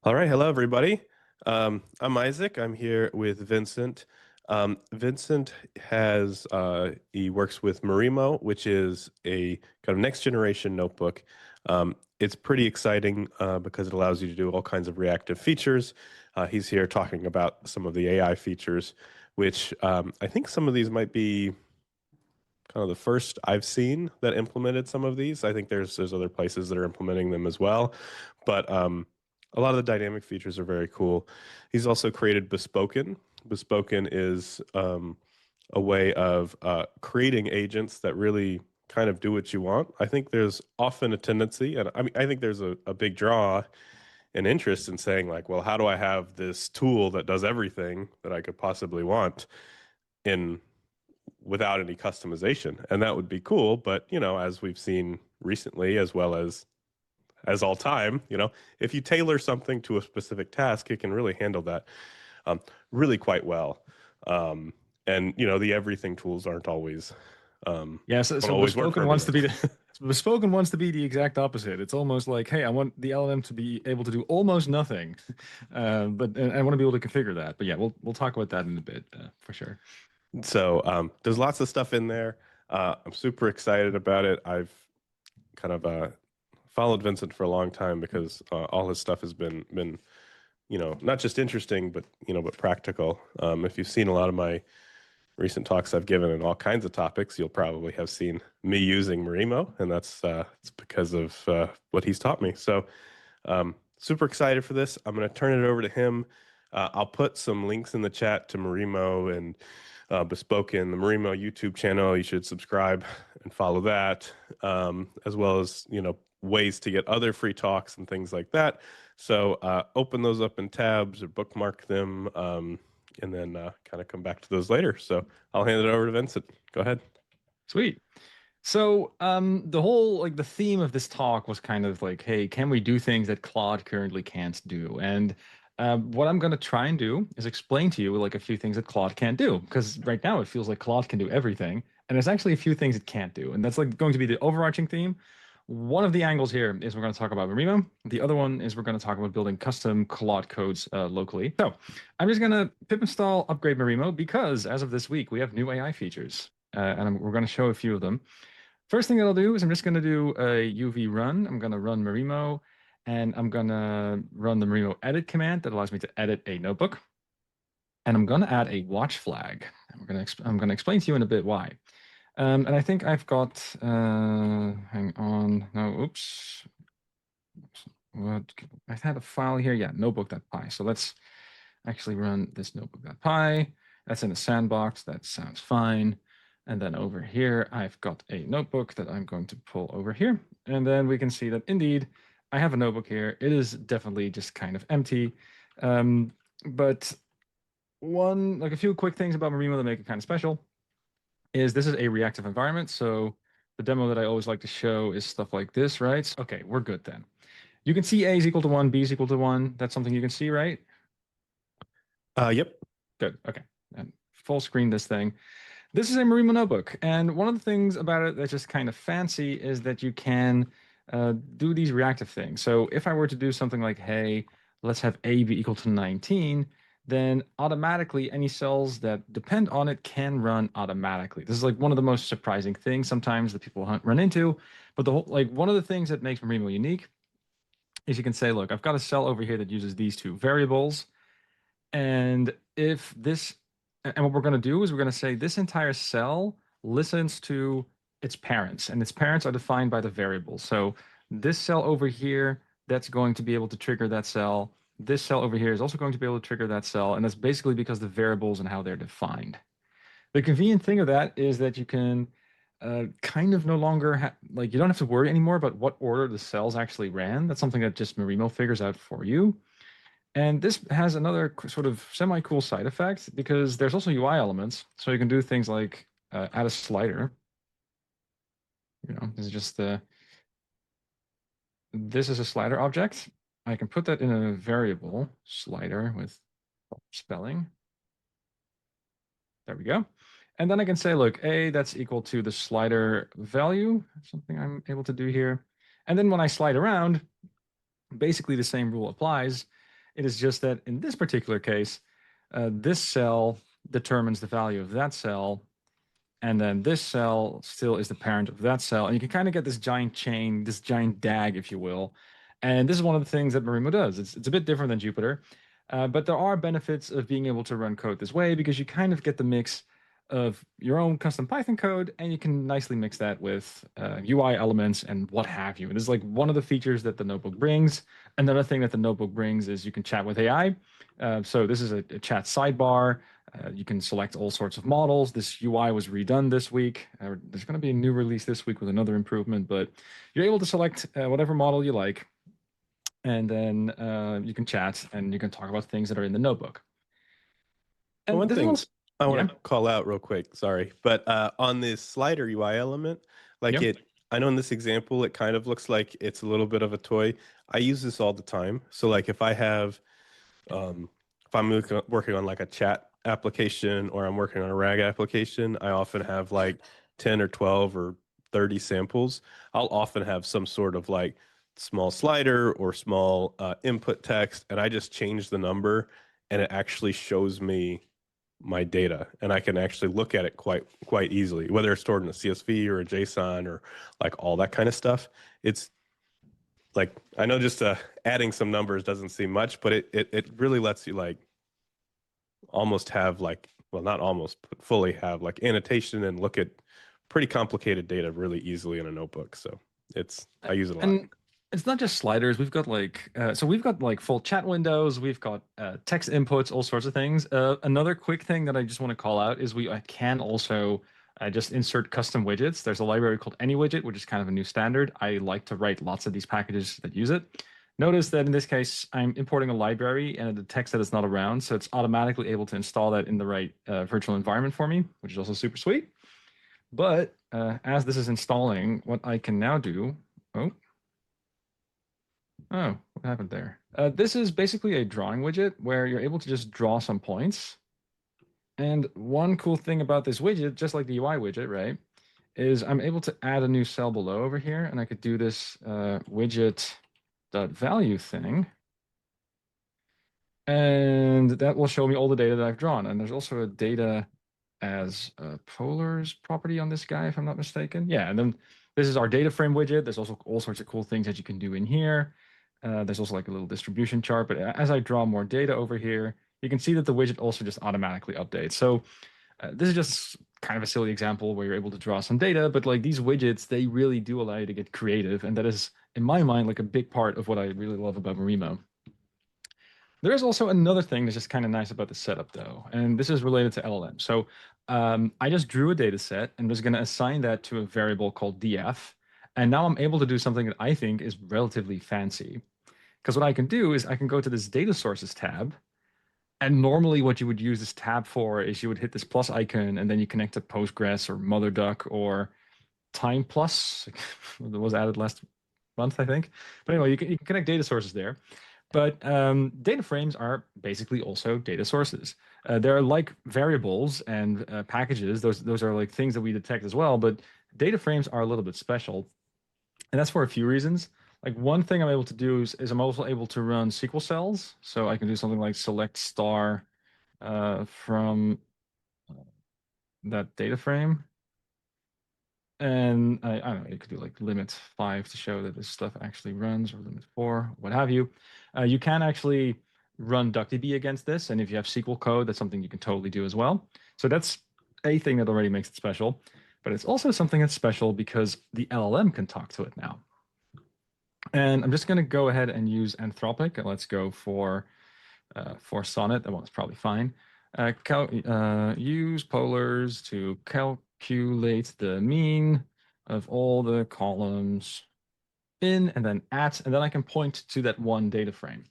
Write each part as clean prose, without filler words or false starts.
All right, hello everybody. I'm Isaac. I'm here with Vincent. Vincent he works with Marimo, which is a kind of next generation notebook. It's pretty exciting because it allows you to do all kinds of reactive features. He's here talking about some of the AI features, which I think some of these might be kind of the first I've seen that implemented some of these. I think there's other places that are implementing them as well, but a lot of the dynamic features are very cool. He's also created Bespoken. Bespoken is a way of creating agents that really kind of do what you want. I think there's often a tendency, and I mean, I think there's a big draw and interest in saying like, well, how do I have this tool that does everything that I could possibly want in without any customization? And that would be cool, but as we've seen recently as well as all time, if you tailor something to a specific task, it can really handle that um, really quite well. And the everything tools Yeah, so, don't so always work for Bespoken wants everyone. to be the Bespoken wants to be the exact opposite. It's almost like, hey, I want the LLM to be able to do almost nothing, but and I want to be able to configure that. But yeah, we'll talk about that in a bit for sure. So there's lots of stuff in there. I'm super excited about it. I've kind of followed Vincent for a long time because all his stuff has been not just interesting, but but practical. If you've seen a lot of my recent talks I've given in all kinds of topics, you'll probably have seen me using Marimo, and that's it's because of what he's taught me. So super excited for this. I'm going to turn it over to him. I'll put some links in the chat to Marimo and Bespoken, the Marimo YouTube channel. You should subscribe and follow that, as well as ways to get other free talks and things like that. So open those up in tabs or bookmark them, and then kind of come back to those later. So I'll hand it over to Vincent. Go ahead. Sweet. So the whole like the theme of this talk was kind of like, hey, can we do things that Claude currently can't do? And what I'm going to try and do is explain to you like a few things that Claude can't do, because right now it feels like Claude can do everything, and there's actually a few things it can't do, and that's like going to be the overarching theme. One of the angles here is we're going to talk about Marimo. The other one is we're going to talk about building custom Claude codes locally. So I'm just going to pip install upgrade Marimo because as of this week we have new AI features, and we're going to show a few of them. First thing that I'll do is I'm just going to do a UV run. I'm going to run Marimo, and I'm going to run the Marimo edit command that allows me to edit a notebook. And I'm going to add a watch flag. And I'm going to explain to you in a bit why. And I think I've got, hang on, no, oops. What, I had a file here, yeah, notebook.py. So let's actually run this notebook.py. That's in a sandbox, that sounds fine. And then over here, I've got a notebook that I'm going to pull over here. And then we can see that indeed, I have a notebook here. It is definitely just kind of empty. But a few quick things about Marimo that make it kind of special is this is a reactive environment. So the demo that I always like to show is stuff like this, right? Okay, we're good then. You can see A is equal to 1, B is equal to 1. That's something you can see, right? Yep. Good, okay. And full screen this thing. This is a Marimo notebook, and one of the things about it that's just kind of fancy is that you can do these reactive things. So if I were to do something like, hey, let's have A be equal to 19, then automatically any cells that depend on it can run automatically. This is like one of the most surprising things sometimes that people run into. But one of the things that makes Marimo unique is you can say, look, I've got a cell over here that uses these two variables, and if this, and what we're going to do is we're going to say this entire cell listens to its parents, and its parents are defined by the variables. So this cell over here, that's going to be able to trigger that cell. This cell over here is also going to be able to trigger that cell, and that's basically because the variables and how they're defined. The convenient thing of that is that you can kind of no longer like you don't have to worry anymore about what order the cells actually ran. That's something that just Marimo figures out for you. And this has another sort of semi-cool side effect because there's also UI elements. So you can do things like add a slider. This is just this is a slider object. I can put that in a variable slider with spelling. There we go. And then I can say, look, A, that's equal to the slider value, something I'm able to do here. And then when I slide around, basically the same rule applies. It is just that in this particular case, this cell determines the value of that cell, and then this cell still is the parent of that cell. And you can kind of get this giant chain, this giant DAG, if you will. And this is one of the things that Marimo does. It's a bit different than Jupyter, but there are benefits of being able to run code this way because you kind of get the mix of your own custom Python code, and you can nicely mix that with UI elements and what have you. And this is like one of the features that the notebook brings. Another thing that the notebook brings is you can chat with AI. So this is a chat sidebar. You can select all sorts of models. This UI was redone this week. There's going to be a new release this week with another improvement, but you're able to select whatever model you like. And then you can chat and you can talk about things that are in the notebook. And One this thing was, I want yeah, to call out real quick, sorry, but on this slider UI element, like yeah. I know in this example, it kind of looks like it's a little bit of a toy. I use this all the time. So like if I have, if I'm working on like a chat application or I'm working on a RAG application, I often have like 10 or 12 or 30 samples. I'll often have some sort of like small slider or small input text, and I just change the number and it actually shows me my data, and I can actually look at it quite easily, whether it's stored in a CSV or a JSON or like all that kind of stuff. It's like, I know just adding some numbers doesn't seem much, but it really lets you like almost have like, well, not almost, but fully have like annotation and look at pretty complicated data really easily in a notebook. So I use it a lot. And it's not just sliders. We've got like so we've got like full chat windows. We've got text inputs, all sorts of things. Another quick thing that I just want to call out is we can also just insert custom widgets. There's a library called AnyWidget, which is kind of a new standard. I like to write lots of these packages that use it. Notice that in this case, I'm importing a library and it detects that it's not around, so it's automatically able to install that in the right virtual environment for me, which is also super sweet. But as this is installing, what I can now do, oh, what happened there? This is basically a drawing widget where you're able to just draw some points. And one cool thing about this widget, just like the UI widget, right, is I'm able to add a new cell below over here, and I could do this widget.value thing. And that will show me all the data that I've drawn. And there's also a data as a polars property on this guy, if I'm not mistaken. Yeah, and then this is our data frame widget. There's also all sorts of cool things that you can do in here. There's also like a little distribution chart, but as I draw more data over here, you can see that the widget also just automatically updates. So this is just kind of a silly example where you're able to draw some data, but like these widgets, they really do allow you to get creative. And that is, in my mind, like a big part of what I really love about Marimo. There is also another thing that's just kind of nice about the setup, though, and this is related to LLM. So I just drew a data set and was going to assign that to a variable called df, and now I'm able to do something that I think is relatively fancy. Because what I can do is I can go to this data sources tab, and normally what you would use this tab for is you would hit this plus icon, and then you connect to Postgres or MotherDuck or Time Plus. That was added last month, I think. But anyway, you can connect data sources there. But data frames are basically also data sources. They're like variables and packages. Those are like things that we detect as well. But data frames are a little bit special, and that's for a few reasons. Like one thing I'm able to do is I'm also able to run SQL cells. So I can do something like select star from that data frame. And I don't know, you could do like limit 5 to show that this stuff actually runs, or limit 4, what have you. You can actually run DuckDB against this, and if you have SQL code, that's something you can totally do as well. So that's a thing that already makes it special, but it's also something that's special because the LLM can talk to it now. And I'm just going to go ahead and use Anthropic, and let's go for Sonnet. That one's probably fine. Use polars to calculate the mean of all the columns in, and then at, and then I can point to that one data frame.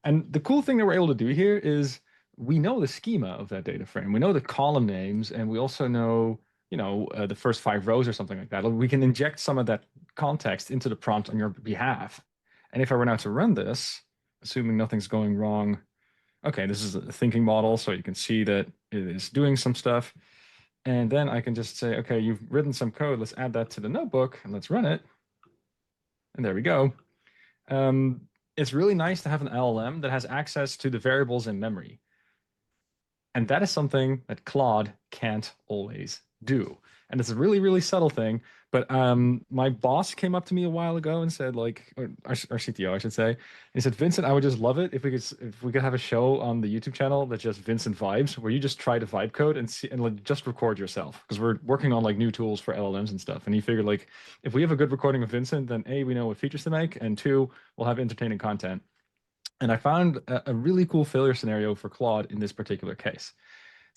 And the cool thing that we're able to do here is we know the schema of that data frame. We know the column names, and we also know, the first 5 rows or something like that. We can inject some of that context into the prompt on your behalf. And if I were now to run this, assuming nothing's going wrong, okay, this is a thinking model, so you can see that it is doing some stuff. And then I can just say, okay, you've written some code. Let's add that to the notebook and let's run it. And there we go. it's really nice to have an LLM that has access to the variables in memory. And that is something that Claude can't always do. And it's a really, really subtle thing. But my boss came up to me a while ago and said, like, or our CTO, I should say, he said, Vincent, I would just love it if we could have a show on the YouTube channel that's just Vincent vibes, where you just try to vibe code and see and like just record yourself, because we're working on like new tools for LLMs and stuff. And he figured like if we have a good recording of Vincent, then A, we know what features to make, and two, we'll have entertaining content. And I found a really cool failure scenario for Claude in this particular case.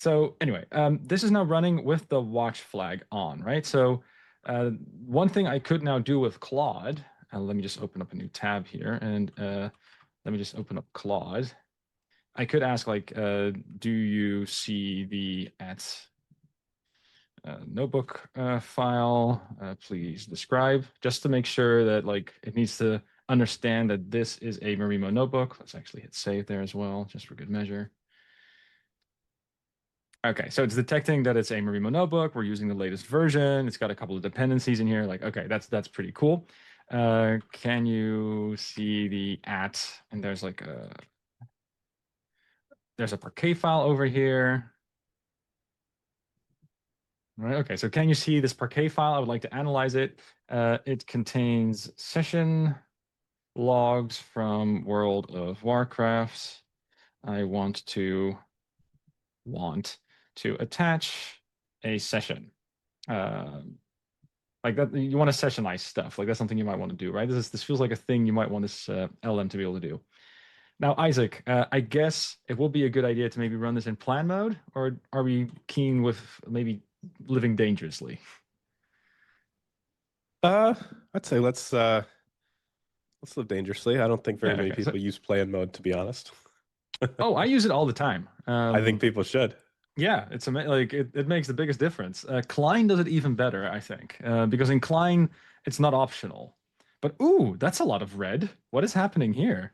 So anyway, this is now running with the watch flag on, right? So one thing I could now do with Claude, let me just open up a new tab here, and let me just open up Claude. I could ask like, do you see the at notebook file? Please describe, just to make sure that like it needs to understand that this is a Marimo notebook. Let's actually hit save there as well, just for good measure. Okay, so it's detecting that it's a Marimo notebook. We're using the latest version. It's got a couple of dependencies in here. Like, okay, that's pretty cool. Can you see the at? And there's like there's a parquet file over here. All right, okay, so can you see this parquet file? I would like to analyze it. It contains session logs from World of Warcraft. I want to attach a session. Like that, you want to sessionize stuff. Like that's something you might want to do, right? This feels like a thing you might want this LM to be able to do. Now, Isaac, I guess it will be a good idea to maybe run this in plan mode, or are we keen with maybe living dangerously? I'd say let's live dangerously. I don't think very Yeah, many okay. So, people use plan mode, to be honest. oh, I use it all the time. I think people should. Yeah, it's like it makes the biggest difference. Klein does it even better, I think, because in Klein it's not optional. But ooh, that's a lot of red. What is happening here?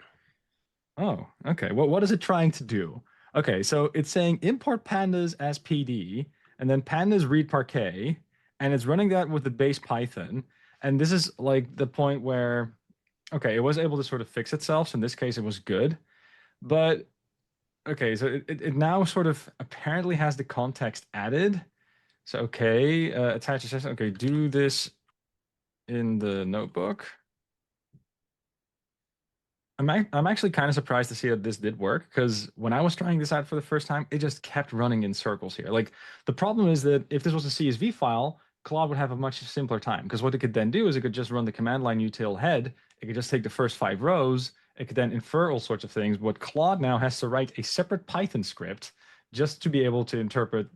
Oh, okay. What is it trying to do? Okay, so it's saying import pandas as PD, and then pandas read parquet, and it's running that with the base Python. And this is like the point where, okay, it was able to sort of fix itself. So in this case, it was good. But okay, so it now sort of apparently has the context added. So okay, attach a session. Okay, do this in the notebook. I'm actually kind of surprised to see that this did work, because when I was trying this out for the first time, it just kept running in circles here. Like the problem is that if this was a CSV file, Claude would have a much simpler time, because what it could then do is it could just run the command line util head. It could just take the first 5 rows. It could then infer all sorts of things. But Claude now has to write a separate Python script just to be able to interpret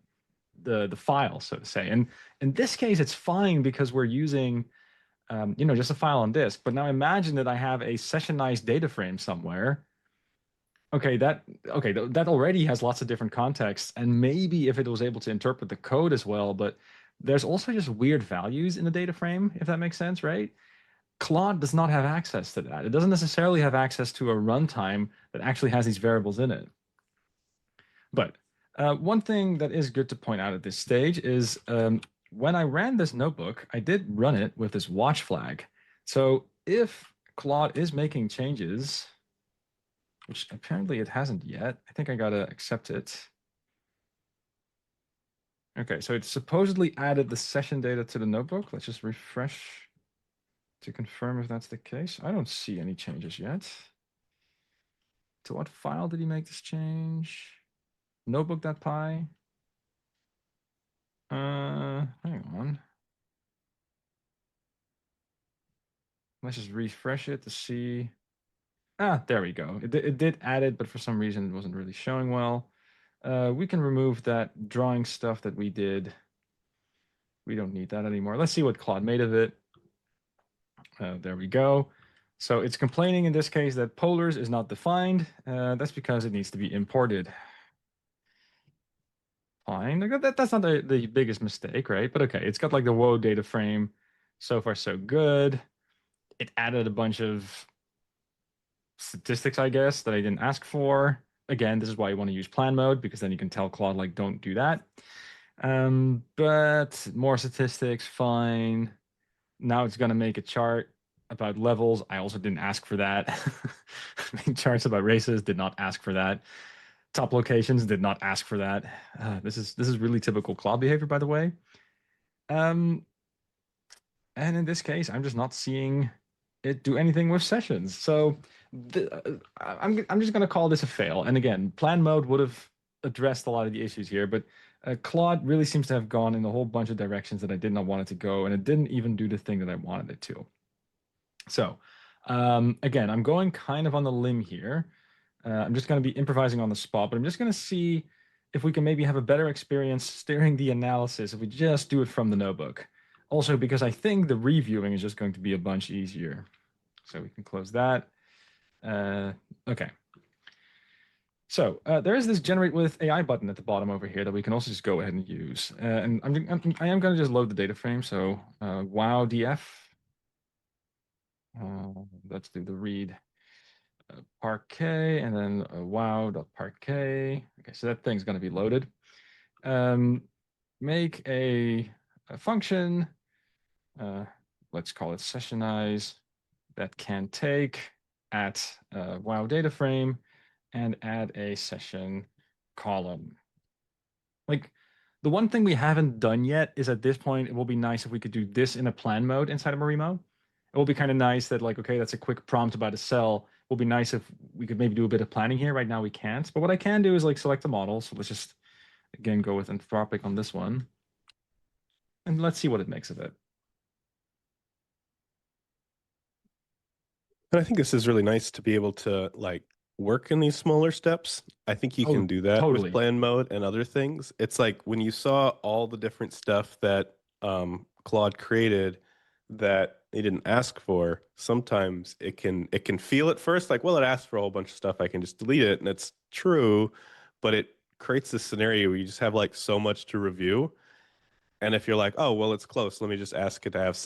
the file, so to say. And in this case, it's fine because we're using just a file on disk. But now imagine that I have a sessionized data frame somewhere. Okay, that already has lots of different contexts, and maybe if it was able to interpret the code as well, but there's also just weird values in the data frame, if that makes sense, right? Claude does not have access to that. It doesn't necessarily have access to a runtime that actually has these variables in it. But one thing that is good to point out at this stage is when I ran this notebook, I did run it with this watch flag. So if Claude is making changes, which apparently it hasn't yet, I think I gotta accept it. Okay, so it supposedly added the session data to the notebook. Let's just refresh to confirm if that's the case. I don't see any changes yet. To what file did he make this change? Notebook.py. Hang on. Let's just refresh it to see. Ah, there we go. It did add it, but for some reason it wasn't really showing well. We can remove that drawing stuff that we did. We don't need that anymore. Let's see what Claude made of it. There we go. So it's complaining in this case that polars is not defined. That's because it needs to be imported. Fine. That's not the biggest mistake, right? But okay, it's got like the WOA data frame. So far, so good. It added a bunch of statistics, I guess, that I didn't ask for. Again, this is why you want to use plan mode, because then you can tell Claude, like, don't do that. But more statistics, fine. Now it's going to make a chart about levels. I also didn't ask for that. Main charts about races did not ask for that. Top locations did not ask for that. This is really typical Claude behavior, by the way. And in this case, I'm just not seeing it do anything with sessions. So I'm just going to call this a fail. And again, plan mode would have addressed a lot of the issues here, but Claude really seems to have gone in a whole bunch of directions that I did not want it to go, and it didn't even do the thing that I wanted it to. So again, I'm going kind of on the limb here. I'm just going to be improvising on the spot, but I'm just going to see if we can maybe have a better experience steering the analysis if we just do it from the notebook. Also, because I think the reviewing is just going to be a bunch easier. So we can close that. Okay. So there is this generate with AI button at the bottom over here that we can also just go ahead and use. And I am going to just load the data frame. So wow df. Let's do the read parquet and then wow.parquet. Okay, so that thing's going to be loaded. Make a function. Let's call it sessionize that can take at wow data frame and add a session column. Like the one thing we haven't done yet is at this point, it will be nice if we could do this in a plan mode inside of Marimo. It will be kind of nice that like, okay, that's a quick prompt about a cell. It will be nice if we could maybe do a bit of planning here. Right now we can't, but what I can do is like select the model. So let's just, again, go with Anthropic on this one. And let's see what it makes of it. And I think this is really nice to be able to like work in these smaller steps. I think you can do that totally. with plan mode and other things. It's like when you saw all the different stuff that Claude created that they didn't ask for, sometimes it can feel at first like, well, it asked for a whole bunch of stuff, I can just delete it, and it's true, but it creates this scenario where you just have like so much to review. And if you're like, oh, well, it's close, let me just ask it to have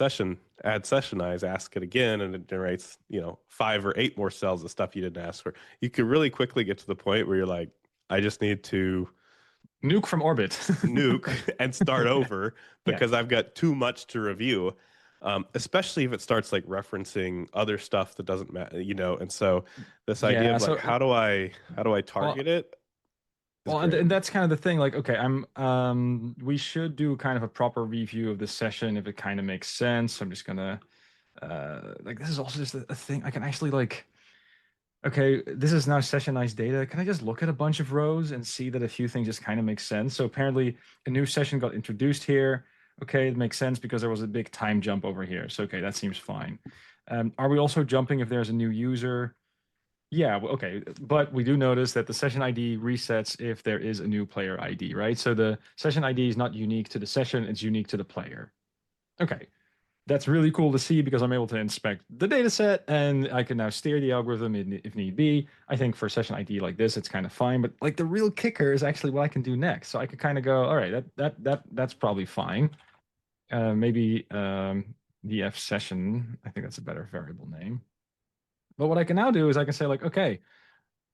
add sessionize, ask it again, and it generates, 5 or 8 more cells of stuff you didn't ask for. You could really quickly get to the point where you're like, I just need to nuke from orbit, nuke and start over because yeah. I've got too much to review. Especially if it starts like referencing other stuff that doesn't matter, and so this idea of like, how do I target it? Well, and that's kind of the thing. Like, okay, we should do kind of a proper review of the session if it kind of makes sense. So I'm just gonna, like, this is also just a thing. I can actually like, okay, this is now sessionized data. Can I just look at a bunch of rows and see that a few things just kind of make sense? So apparently a new session got introduced here. Okay, it makes sense because there was a big time jump over here. So, okay, that seems fine. Are we also jumping if there's a new user? Yeah, okay, but we do notice that the session ID resets if there is a new player ID, right? So the session ID is not unique to the session, it's unique to the player. Okay, that's really cool to see because I'm able to inspect the data set and I can now steer the algorithm if need be. I think for session ID like this, it's kind of fine, but like the real kicker is actually what I can do next. So I could kind of go, all right, that's probably fine. Maybe df session, I think that's a better variable name. But what I can now do is I can say like, okay,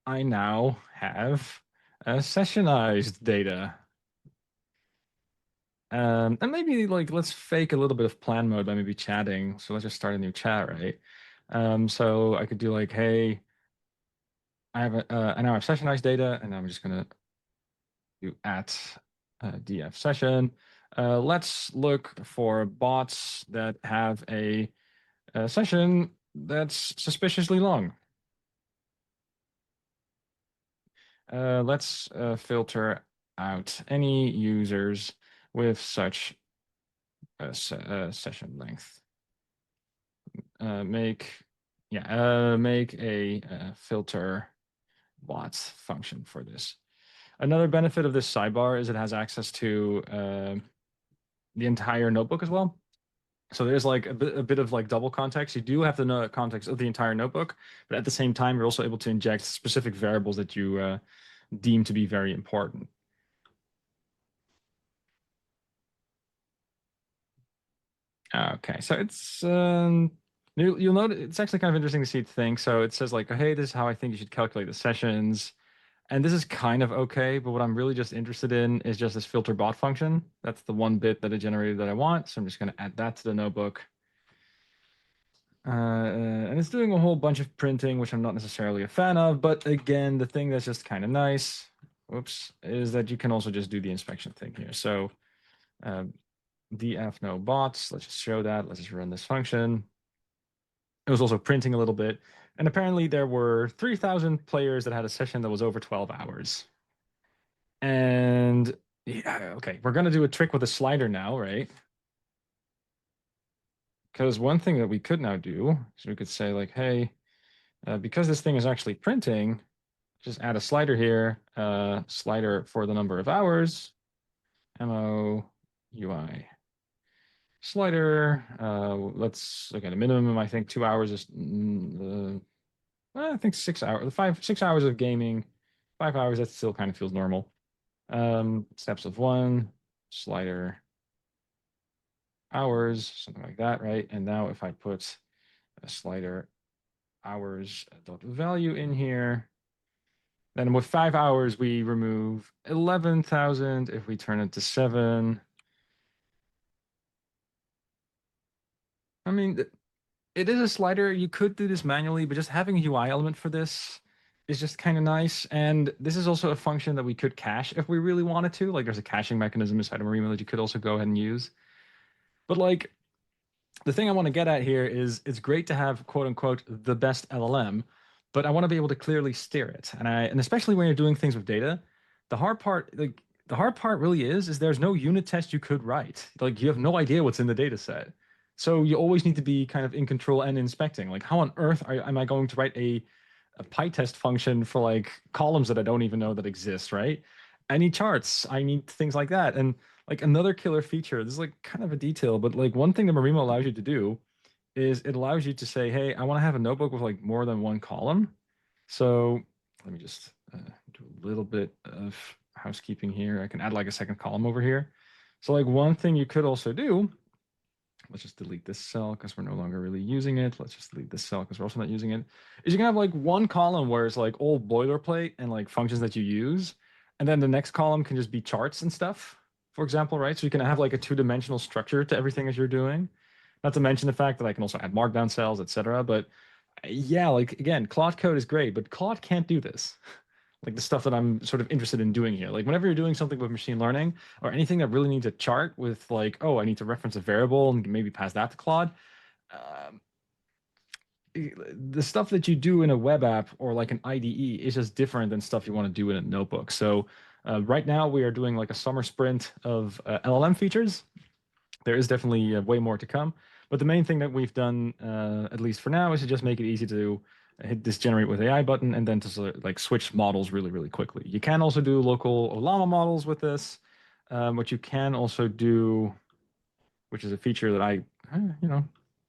I now have sessionized data. And maybe like let's fake a little bit of plan mode by maybe chatting. So let's just start a new chat, right? So I could do like, hey, I now have sessionized data, and I'm just gonna do at df session. Let's look for bots that have a session that's suspiciously long. Let's filter out any users with such a session length. Make a filter bots function for this. Another benefit of this sidebar is it has access to the entire notebook as well. So there's like a bit of like double context. You do have to know context of the entire notebook, but at the same time, you're also able to inject specific variables that you deem to be very important. Okay, so it's you'll notice it's actually kind of interesting to see the thing. So it says like, hey, this is how I think you should calculate the sessions. And this is kind of okay, but what I'm really just interested in is just this filter bot function. That's the one bit that it generated that I want. So I'm just going to add that to the notebook. And it's doing a whole bunch of printing, which I'm not necessarily a fan of. But again, the thing that's just kind of nice, whoops, is that you can also just do the inspection thing here. So uh, df no bots, let's just show that. Let's just run this function. It was also printing a little bit. And apparently there were 3,000 players that had a session that was over 12 hours. And yeah, okay, we're going to do a trick with a slider now, right? Because one thing that we could now do is we could say like, hey, because this thing is actually printing, just add a slider here, slider for the number of hours, MO UI slider. Let's look at a minimum. I think 2 hours is, I think 6 hours, 6 hours of gaming, 5 hours, that still kind of feels normal. Steps of one, slider hours, something like that, right? And now if I put a slider hours dot value in here, then with 5 hours, we remove 11,000. If we turn it to 7, I mean, it is a slider. You could do this manually, but just having a UI element for this is just kind of nice. And this is also a function that we could cache if we really wanted to. Like there's a caching mechanism inside of Marimo that you could also go ahead and use. But like the thing I want to get at here is it's great to have quote unquote the best LLM, but I want to be able to clearly steer it. And especially when you're doing things with data, the hard part really is there's no unit test you could write. Like you have no idea what's in the data set. So you always need to be kind of in control and inspecting. Like how on earth am I going to write a PyTest function for like columns that I don't even know that exist, right? I need charts. I need things like that. And like another killer feature, this is like kind of a detail, but like one thing that Marimo allows you to do is it allows you to say, hey, I want to have a notebook with like more than one column. So let me just do a little bit of housekeeping here. I can add like a second column over here. So like one thing you could also do, let's just delete this cell because we're no longer really using it. Let's just delete this cell because we're also not using it. Is you can have like one column where it's like all boilerplate and like functions that you use. And then the next column can just be charts and stuff, for example, right? So you can have like a two-dimensional structure to everything as you're doing. Not to mention the fact that I can also add markdown cells, etc. But yeah, like again, Claude code is great, but Claude can't do this. Like the stuff that I'm sort of interested in doing here. Like whenever you're doing something with machine learning or anything that really needs a chart with like, oh, I need to reference a variable and maybe pass that to Claude. Um, the stuff that you do in a web app or like an IDE is just different than stuff you want to do in a notebook. So right now we are doing like a summer sprint of LLM features. There is definitely way more to come. But the main thing that we've done, at least for now, is to just make it easy to hit this generate with AI button and then to sort of, like switch models really, really quickly. You can also do local Olama models with this. What you can also do, which is a feature that I,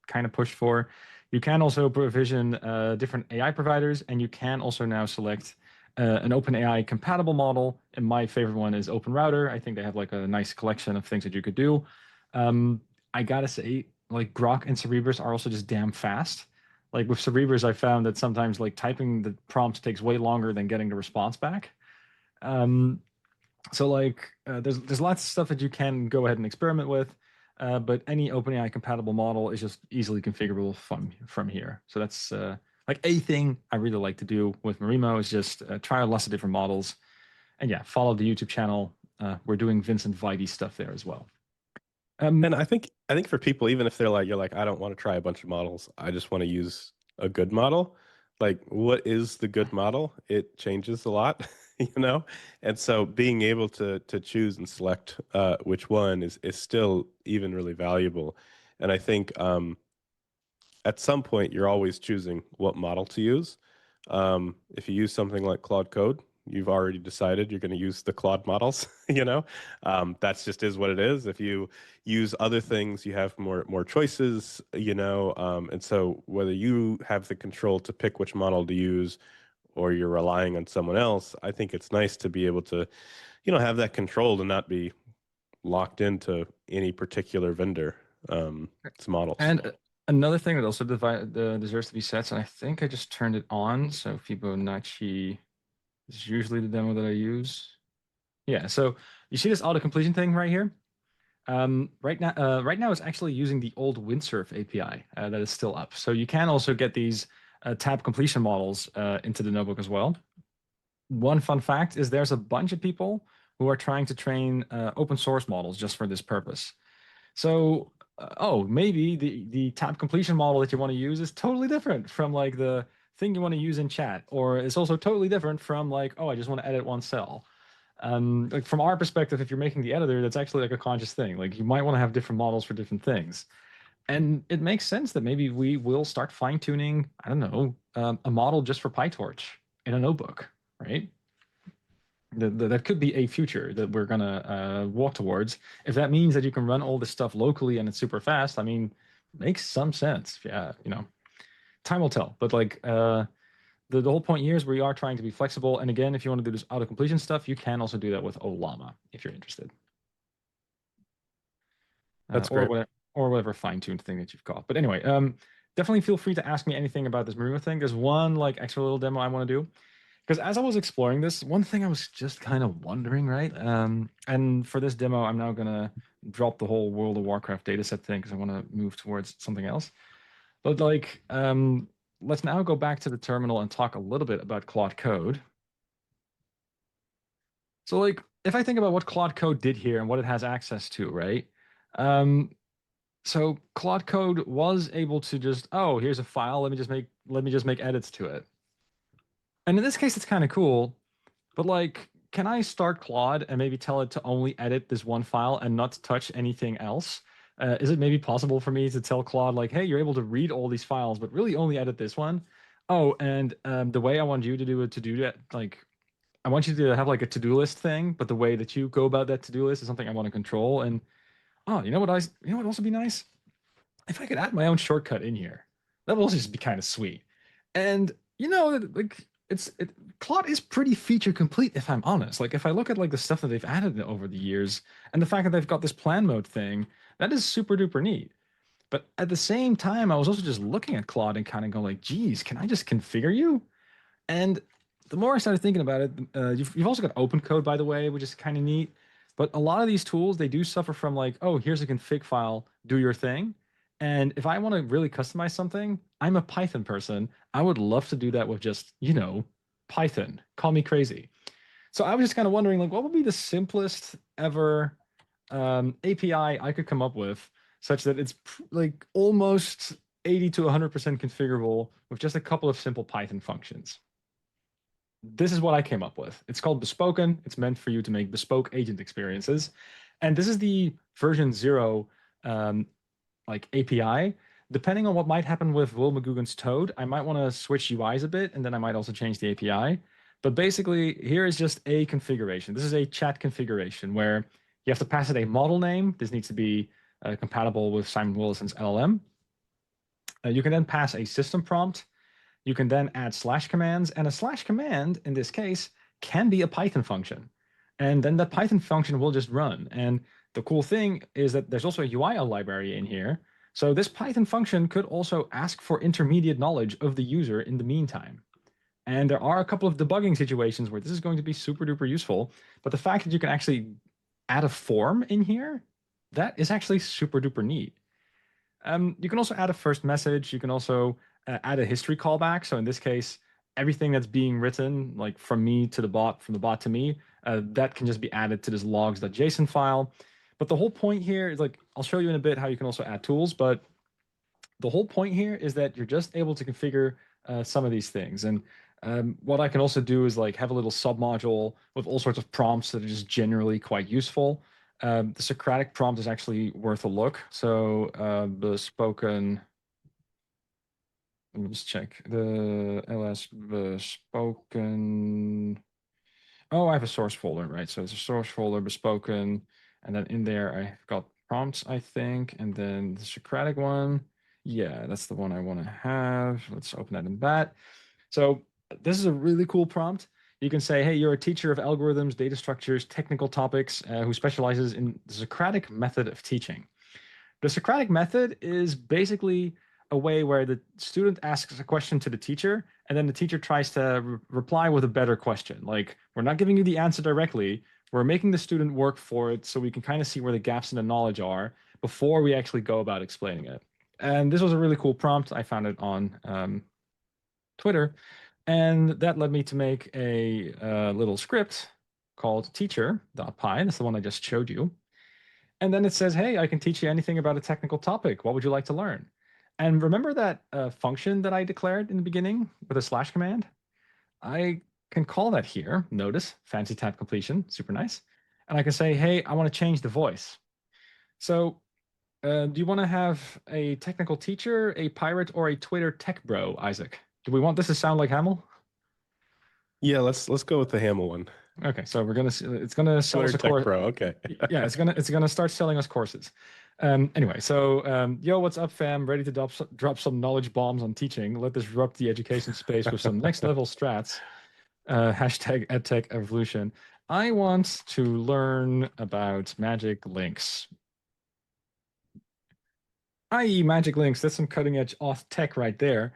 kind of pushed for. You can also provision different AI providers, and you can also now select an OpenAI compatible model. And my favorite one is OpenRouter. I think they have like a nice collection of things that you could do. I gotta say, like Grok and Cerebras are also just damn fast. Like with Cerebras, I found that sometimes like typing the prompt takes way longer than getting the response back. Um, so like there's lots of stuff that you can go ahead and experiment with, but any OpenAI compatible model is just easily configurable from here. So that's like a thing I really like to do with Marimo is just try lots of different models, and yeah, follow the YouTube channel. We're doing Vincent Vidi stuff there as well. And I think for people, even if they're like, you're like, I don't want to try a bunch of models, I just want to use a good model. Like, what is the good model? It changes a lot, you know? And so being able to choose and select which one is still even really valuable. And I think at some point you're always choosing what model to use. If you use something like Claude Code, you've already decided you're going to use the Claude models, you know? That's just is what it is. If you use other things, you have more choices, you know? And so whether you have the control to pick which model to use or you're relying on someone else, I think it's nice to be able to, have that control to not be locked into any particular vendor, models. And another thing that also deserves to be set, and I think I just turned it on. So Fibonacci is usually the demo that I use. Yeah, so you see this auto completion thing right here? Right now, it's actually using the old Windsurf API that is still up. So you can also get these tab completion models into the notebook as well. One fun fact is there's a bunch of people who are trying to train open source models just for this purpose. So, maybe the tab completion model that you want to use is totally different from like the thing you want to use in chat, or it's also totally different from like, oh, I just want to edit one cell. Like from our perspective, if you're making the editor, that's actually like a conscious thing. Like you might want to have different models for different things. And it makes sense that maybe we will start fine-tuning, I don't know, a model just for PyTorch in a notebook, right? That could be a future that we're gonna walk towards. If that means that you can run all this stuff locally and it's super fast, I mean, makes some sense. Yeah, time will tell. But like the whole point here is we are trying to be flexible. And again, if you want to do this auto completion stuff, you can also do that with Olama if you're interested. That's great. Or whatever fine-tuned thing that you've got. But anyway, definitely feel free to ask me anything about this Marimo thing. There's one like extra little demo I want to do. Because as I was exploring this, one thing I was just kind of wondering, right? And for this demo, I'm now gonna drop the whole World of Warcraft dataset thing because I want to move towards something else. But like, let's now go back to the terminal and talk a little bit about Claude Code. So like, if I think about what Claude Code did here and what it has access to, right? So Claude Code was able to just, oh, here's a file. Let me just make edits to it. And in this case, it's kind of cool. But like, can I start Claude and maybe tell it to only edit this one file and not touch anything else? Is it maybe possible for me to tell Claude like, hey, you're able to read all these files, but really only edit this one? Oh, and the way I want you to do it to do that, like, I want you to have like a to-do list thing, but the way that you go about that to-do list is something I want to control. And oh, you know what would also be nice? If I could add my own shortcut in here, that would also just be kind of sweet. And like Claude is pretty feature complete, if I'm honest. Like if I look at like the stuff that they've added over the years, and the fact that they've got this plan mode thing, that is super duper neat. But at the same time, I was also just looking at Claude and kind of going like, geez, can I just configure you? And the more I started thinking about it, you've also got open code, by the way, which is kind of neat. But a lot of these tools, they do suffer from like, oh, here's a config file, do your thing. And if I want to really customize something, I'm a Python person. I would love to do that with just, Python. Call me crazy. So I was just kind of wondering, like, what would be the simplest ever API I could come up with, such that it's like almost 80 to 100% configurable with just a couple of simple Python functions. This is what I came up with. It's called Bespoken. It's meant for you to make bespoke agent experiences. And this is the version 0 like API. Depending on what might happen with Will McGugan's Toad, I might want to switch UIs a bit, and then I might also change the API. But basically, here is just a configuration. This is a chat configuration where you have to pass it a model name. This needs to be compatible with Simon Willison's LLM. You can then pass a system prompt. You can then add slash commands, and a slash command, in this case, can be a Python function. And then that Python function will just run. And the cool thing is that there's also a UI library in here. So this Python function could also ask for intermediate knowledge of the user in the meantime. And there are a couple of debugging situations where this is going to be super duper useful. But the fact that you can actually add a form in here, that is actually super duper neat. You can also add a first message. You can also add a history callback. So in this case, everything that's being written, like from me to the bot, from the bot to me, that can just be added to this logs.json file. But the whole point here is like, I'll show you in a bit how you can also add tools, but the whole point here is that you're just able to configure some of these things. And what I can also do is like have a little submodule with all sorts of prompts that are just generally quite useful. The Socratic prompt is actually worth a look. So Bespoken, let me just check the ls Bespoken. Oh, I have a source folder, right? So it's a source folder, Bespoken, and then in there I've got prompts, I think, and then the Socratic one. Yeah, that's the one I want to have. Let's open that in bat. So this is a really cool prompt. You can say, hey, you're a teacher of algorithms, data structures, technical topics, who specializes in the Socratic method of teaching. The Socratic method is basically a way where the student asks a question to the teacher, and then the teacher tries to reply with a better question. Like, we're not giving you the answer directly. We're making the student work for it so we can kind of see where the gaps in the knowledge are before we actually go about explaining it. And this was a really cool prompt. I found it on Twitter, and that led me to make a little script called teacher.py. That's the one I just showed you. And then it says, hey, I can teach you anything about a technical topic. What would you like to learn? And remember that function that I declared in the beginning with a slash command? I can call that here. Notice, fancy tab completion, super nice. And I can say, hey, I want to change the voice. So do you want to have a technical teacher, a pirate, or a Twitter tech bro, Isaac? Do we want this to sound like Hamel? Yeah, let's go with the Hamel one. Okay, so it's gonna sell us Twitter a Tech course. Pro. Okay. Yeah, it's gonna start selling us courses. Anyway, so yo, what's up, fam? Ready to drop some knowledge bombs on teaching? Let us disrupt the education space with some next level strats. Hashtag EdTech evolution. I want to learn about magic links. I.e. magic links. That's some cutting edge auth tech right there.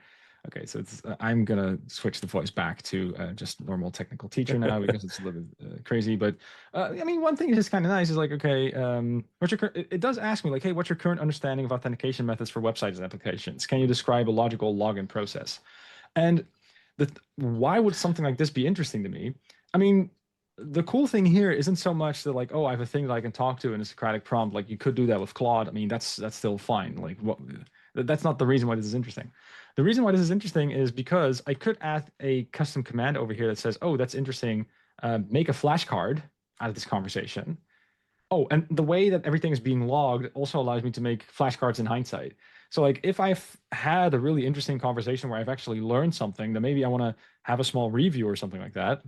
Okay, so it's I'm gonna switch the voice back to just normal technical teacher now because it's a little bit crazy. But I mean, one thing is just kind of nice is like, okay, what's your it does ask me like, hey, what's your current understanding of authentication methods for websites and applications? Can you describe a logical login process? And why would something like this be interesting to me? I mean, the cool thing here isn't so much that like, oh, I have a thing that I can talk to in a Socratic prompt. Like you could do that with Claude. I mean, that's still fine. Like what? That's not the reason why this is interesting. The reason why this is interesting is because I could add a custom command over here that says, oh, that's interesting. Make a flashcard out of this conversation. Oh, and the way that everything is being logged also allows me to make flashcards in hindsight. So like if I've had a really interesting conversation where I've actually learned something, then maybe I want to have a small review or something like that.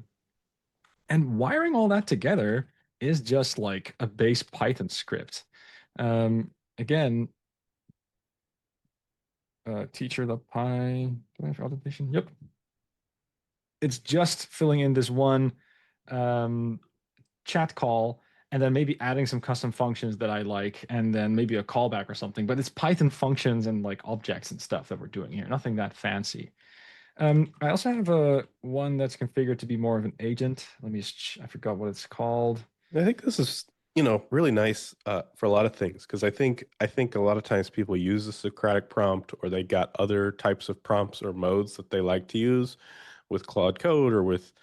And wiring all that together is just like a base Python script. Again, teacher.py, do I have automation? Yep. It's just filling in this one chat call and then maybe adding some custom functions that I like and then maybe a callback or something. But it's Python functions and like objects and stuff that we're doing here. Nothing that fancy. I also have a one that's configured to be more of an agent. Let me just, I forgot what it's called. I think this is, really nice for a lot of things because I think a lot of times people use the Socratic prompt or they got other types of prompts or modes that they like to use with Claude Code or with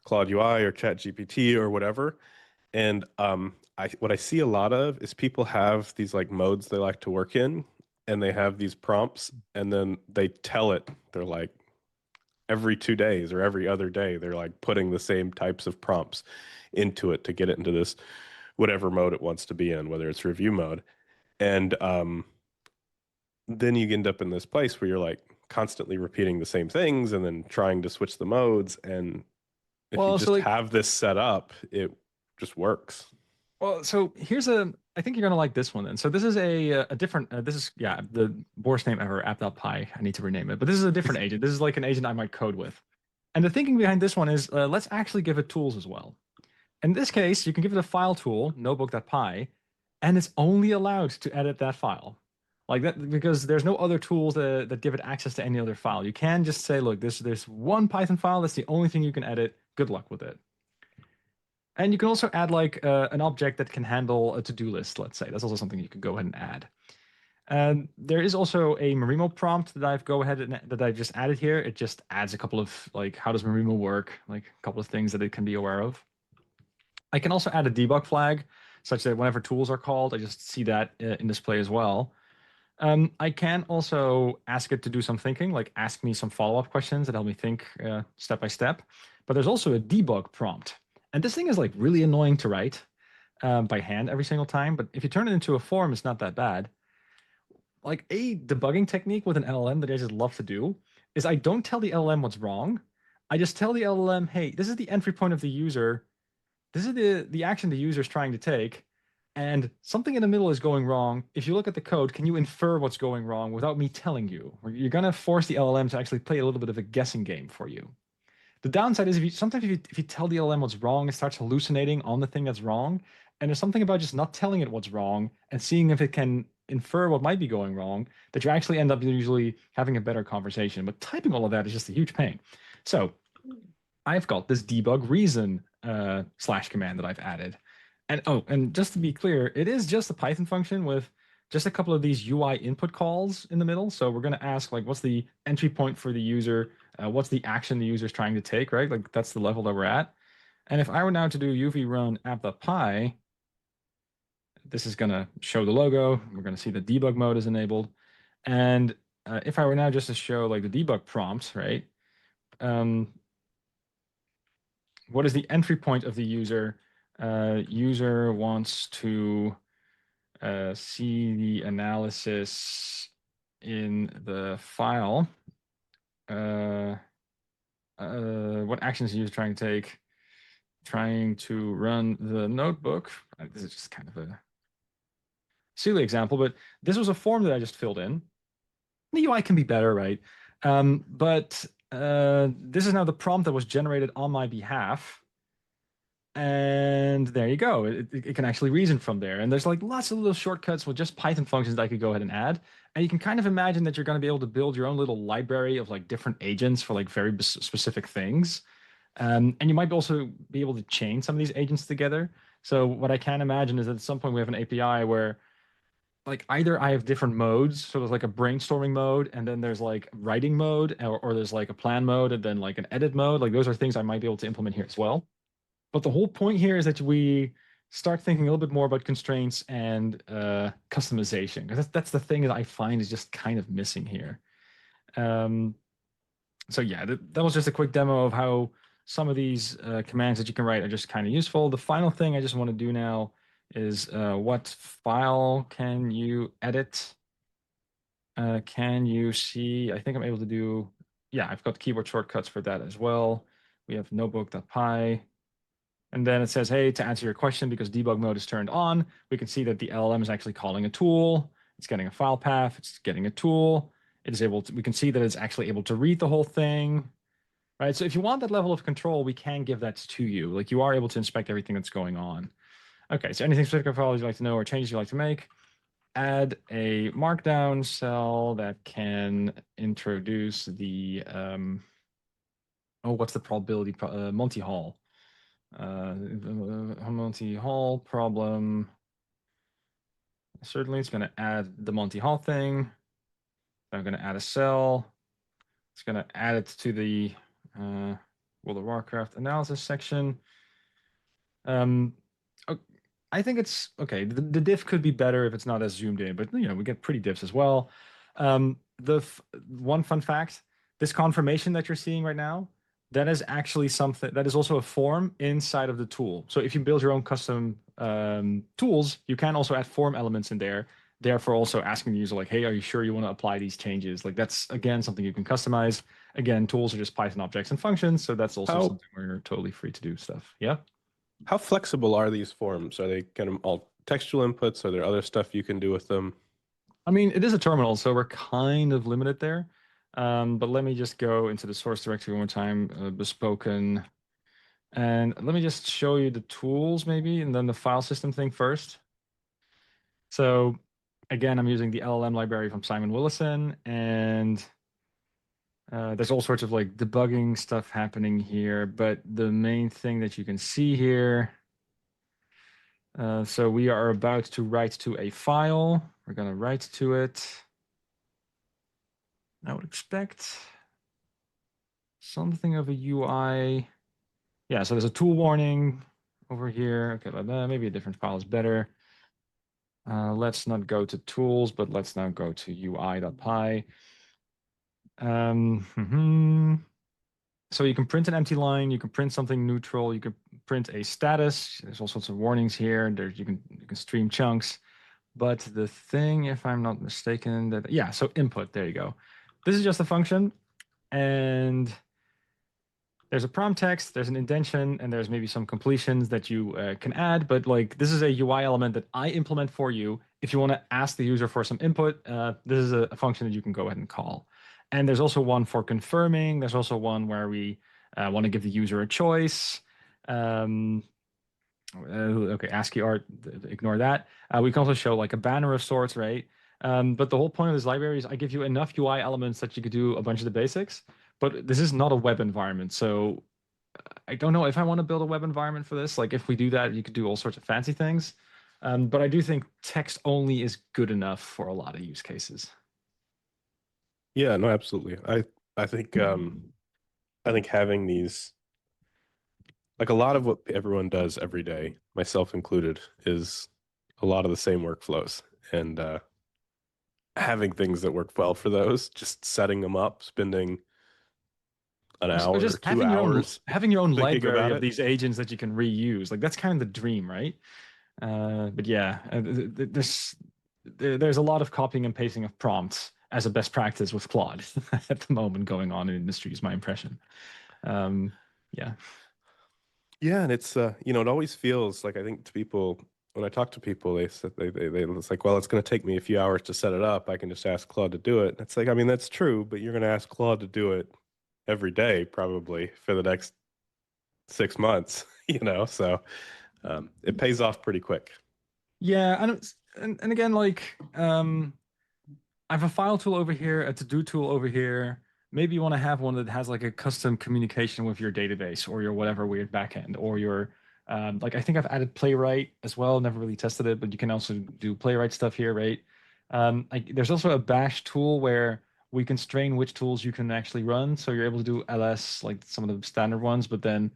Claude UI or Chat GPT or whatever. And what I see a lot of is people have these like modes they like to work in, and they have these prompts, and then they tell it. They're like every 2 days or every other day, they're like putting the same types of prompts into it to get it into this whatever mode it wants to be in, whether it's review mode. And then you end up in this place where you're like constantly repeating the same things and then trying to switch the modes. And if you Well, so just like, have this set up, it just works. well, so here's I think you're gonna like this one then. So this is a different, this is, yeah, the worst name ever, app.py. I need to rename it, but this is a different agent. This is like an agent I might code with. And the thinking behind this one is let's actually give it tools as well. In this case, you can give it a file tool, notebook.py, and it's only allowed to edit that file. Like that, because there's no other tools that give it access to any other file. You can just say, look, there's one Python file, that's the only thing you can edit. Good luck with it. And you can also add like an object that can handle a to-do list, let's say. That's also something you could go ahead and add. And there is also a Marimo prompt that I've just added here. It just adds a couple of like, how does Marimo work? Like a couple of things that it can be aware of. I can also add a debug flag such that whenever tools are called, I just see that in display as well. I can also ask it to do some thinking, like ask me some follow-up questions that help me think step by step. But there's also a debug prompt. And this thing is like really annoying to write by hand every single time. But if you turn it into a form, it's not that bad. Like a debugging technique with an LLM that I just love to do is I don't tell the LLM what's wrong. I just tell the LLM, hey, this is the entry point of the user. This is the action the user is trying to take. And something in the middle is going wrong. If you look at the code, can you infer what's going wrong without me telling you? Or you're going to force the LLM to actually play a little bit of a guessing game for you. The downside is sometimes if you tell the LLM what's wrong, it starts hallucinating on the thing that's wrong. And there's something about just not telling it what's wrong and seeing if it can infer what might be going wrong that you actually end up usually having a better conversation. But typing all of that is just a huge pain. So I've got this debug reason slash command that I've added. And oh, and just to be clear, it is just a Python function with just a couple of these UI input calls in the middle. So we're going to ask like, what's the entry point for the user? What's the action the user is trying to take, right? Like that's the level that we're at. And if I were now to do uv run app.py, this is going to show the logo. We're going to see the debug mode is enabled. And if I were now just to show like the debug prompts, right? What is the entry point of the user? User wants to see the analysis in the file. What actions is the user trying to take? Trying to run the notebook. This is just kind of a silly example, but this was a form that I just filled in. The UI can be better, right? But this is now the prompt that was generated on my behalf. And there you go. It can actually reason from there. And there's like lots of little shortcuts with just Python functions that I could go ahead and add. And you can kind of imagine that you're going to be able to build your own little library of like different agents for like very specific things. And you might also be able to chain some of these agents together. So what I can imagine is that at some point we have an API where like either I have different modes, so there's like a brainstorming mode, and then there's like writing mode, or there's like a plan mode, and then like an edit mode. Like those are things I might be able to implement here as well. But the whole point here is that we start thinking a little bit more about constraints and customization, because that's the thing that I find is just kind of missing here. So yeah, that was just a quick demo of how some of these commands that you can write are just kind of useful. The final thing I just want to do now is what file can you edit? Can you see? I think I'm able to do, yeah, I've got keyboard shortcuts for that as well. We have notebook.py. And then it says, hey, to answer your question, because debug mode is turned on, we can see that the LLM is actually calling a tool. It's getting a file path. It's getting a tool. It is able to, we can see that it's actually able to read the whole thing, right? So if you want that level of control, we can give that to you. Like you are able to inspect everything that's going on. Okay, so anything specific files you'd like to know or changes you'd like to make, add a markdown cell that can introduce the, what's the probability, Monty Hall. Monty Hall problem. Certainly it's going to add the Monty Hall thing. I'm going to add a cell. It's going to add it to the World of Warcraft analysis section. I think it's okay. The diff could be better if it's not as zoomed in, but you know, we get pretty diffs as well. One fun fact, this confirmation that you're seeing right now, that is actually something that is also a form inside of the tool. So if you build your own custom tools, you can also add form elements in there. Therefore, also asking the user like, hey, are you sure you want to apply these changes? Like that's, again, something you can customize. Again, tools are just Python objects and functions. So that's also something where you're totally free to do stuff. Yeah. How flexible are these forms? Are they kind of all textual inputs? Are there other stuff you can do with them? I mean, it is a terminal, so we're kind of limited there. But let me just go into the source directory one more time, Bespoken. And let me just show you the tools maybe, and then the file system thing first. So again, I'm using the LLM library from Simon Willison, and there's all sorts of like debugging stuff happening here. But the main thing that you can see here, so we are about to write to a file. We're going to write to it. I would expect something of a UI. Yeah, so there's a tool warning over here. Okay, maybe a different file is better. Let's not go to tools, but let's now go to UI.py. So you can print an empty line, you can print something neutral, you can print a status. There's all sorts of warnings here. You can stream chunks. But the thing, if I'm not mistaken, that yeah, so input, there you go. This is just a function, and there's a prompt text, there's an indentation, and there's maybe some completions that you can add. But like this is a UI element that I implement for you. If you want to ask the user for some input, this is a function that you can go ahead and call. And there's also one for confirming. There's also one where we want to give the user a choice. Okay, ASCII art, ignore that. We can also show like a banner of sorts, right? But the whole point of this library is I give you enough UI elements that you could do a bunch of the basics, but this is not a web environment. So I don't know if I want to build a web environment for this. Like if we do that, you could do all sorts of fancy things. But I do think text only is good enough for a lot of use cases. Yeah, no, absolutely. I think I think having these, like, a lot of what everyone does every day, myself included, is a lot of the same workflows. And having things that work well for those, just setting them up, spending an Or hour or just 2 hours having your own thinking library about of it. these agents that you can reuse. Like that's kind of the dream, right? But yeah, there's a lot of copying and pasting of prompts as a best practice with Claude at the moment going on in industry is my impression. Um, yeah. Yeah, and it's it always feels like, I think, to people, when I talk to people, they said they it's like, well, it's going to take me a few hours to set it up. I can just ask Claude to do it. It's like, I mean, that's true, but you're going to ask Claude to do it every day probably for the next 6 months, so it pays off pretty quick. Yeah, and again, like I have a file tool over here, a to-do tool over here. Maybe you want to have one that has like a custom communication with your database or your whatever weird backend or your like I think I've added Playwright as well. Never really tested it, but you can also do Playwright stuff here, right? There's also a bash tool where we constrain which tools you can actually run. So you're able to do ls like some of the standard ones, but then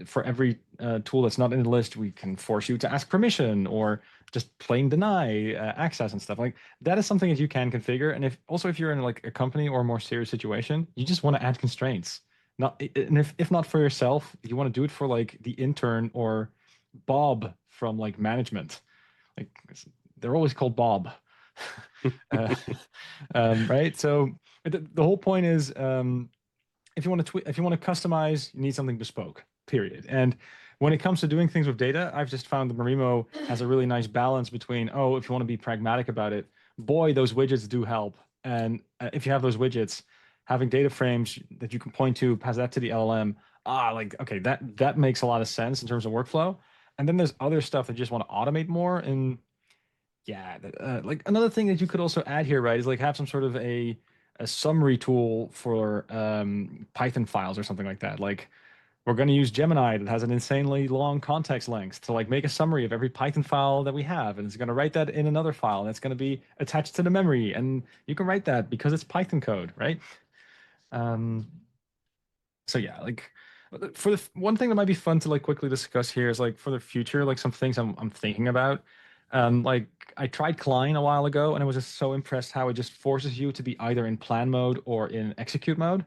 for every tool that's not in the list, we can force you to ask permission or just plain deny access and stuff. Like that is something that you can configure. And if you're in like a company or a more serious situation, you just want to add constraints. Not and if not for yourself, you want to do it for like the intern or Bob from like management. Like they're always called Bob. uh, right? So the whole point is if you want to customize, you need something bespoke, period. And when it comes to doing things with data, I've just found that Marimo has a really nice balance between, oh, if you want to be pragmatic about it, boy, those widgets do help. And if you have those widgets, having data frames that you can point to, pass that to the LLM, like, okay, that makes a lot of sense in terms of workflow. And then there's other stuff that you just want to automate more. And yeah, like another thing that you could also add here, right, is like have some sort of a summary tool for Python files or something like that. Like we're going to use Gemini that has an insanely long context length to like make a summary of every Python file that we have, and it's going to write that in another file, and it's going to be attached to the memory, and you can write that because it's Python code, right? Um, so yeah, like for the one thing that might be fun to like quickly discuss here is like for the future, like some things I'm thinking about. Like I tried Klein a while ago, and I was just so impressed how it just forces you to be either in plan mode or in execute mode.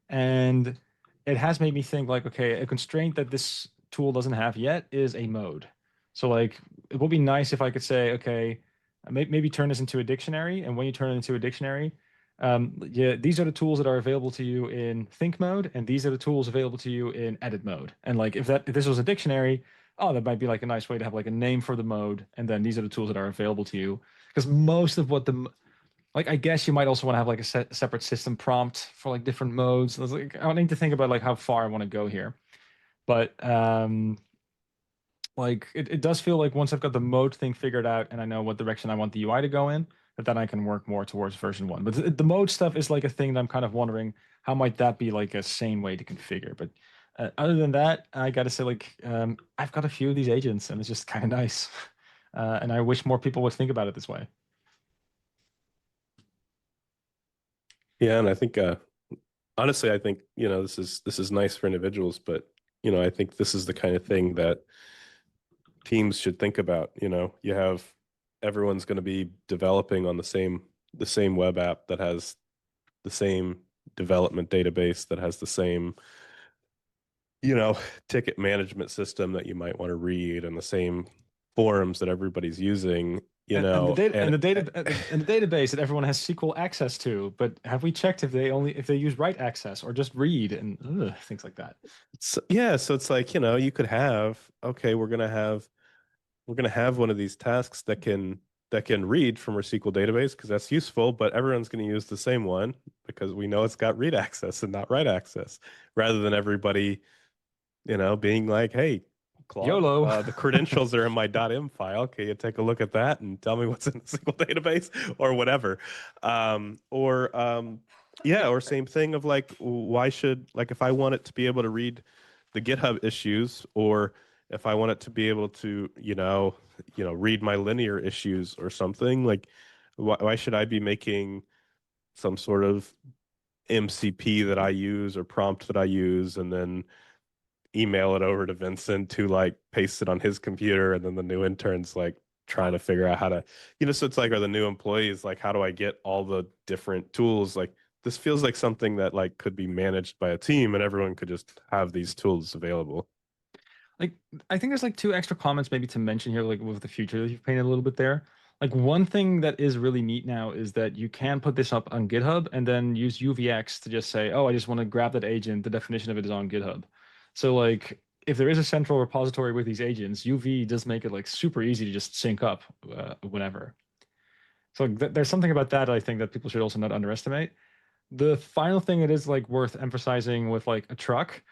And it has made me think like, okay, a constraint that this tool doesn't have yet is a mode. So like it would be nice if I could say, okay, maybe turn this into a dictionary. And when you turn it into a dictionary, yeah, these are the tools that are available to you in think mode, and these are the tools available to you in edit mode. And like if this was a dictionary, oh, that might be like a nice way to have like a name for the mode, and then these are the tools that are available to you. Because most of what the like I guess you might also want to have like a separate system prompt for like different modes. I need to think about like how far I want to go here. But like it does feel like once I've got the mode thing figured out and I know what direction I want the UI to go in, that then I can work more towards version one. But the mode stuff is like a thing that I'm kind of wondering how might that be like a sane way to configure. But other than that, I gotta say like I've got a few of these agents and it's just kind of nice. And I wish more people would think about it this way. Yeah, and I think honestly, I think, this is nice for individuals, but I think this is the kind of thing that teams should think about. You have everyone's going to be developing on the same web app that has the same development database, that has the same, you know, ticket management system that you might want to read, and the same forums that everybody's using, And the data and and the database that everyone has SQL access to, but have we checked if they use write access or just read and things like that? yeah, so it's like, you could have, okay, we're gonna have one of these tasks that can read from our SQL database because that's useful, but everyone's going to use the same one because we know it's got read access and not write access, rather than everybody, being like, hey, Claude, YOLO. the credentials are in my .m file. Can you take a look at that and tell me what's in the SQL database or whatever? Yeah, or same thing of like, why should, like, if I want it to be able to read the GitHub issues, or if I want it to be able to, read my linear issues or something, like why should I be making some sort of MCP that I use or prompt that I use and then email it over to Vincent to like paste it on his computer, and then the new intern's like trying to figure out how to, so it's like, are the new employees like, how do I get all the different tools? Like this feels like something that like could be managed by a team and everyone could just have these tools available. Like, I think there's like two extra comments maybe to mention here, like with the future that you've painted a little bit there. Like one thing that is really neat now is that you can put this up on GitHub and then use UVX to just say, oh, I just want to grab that agent. The definition of it is on GitHub. So like if there is a central repository with these agents, UV does make it like super easy to just sync up whenever. So like, there's something about that I think that people should also not underestimate. The final thing that is like worth emphasizing with like a truck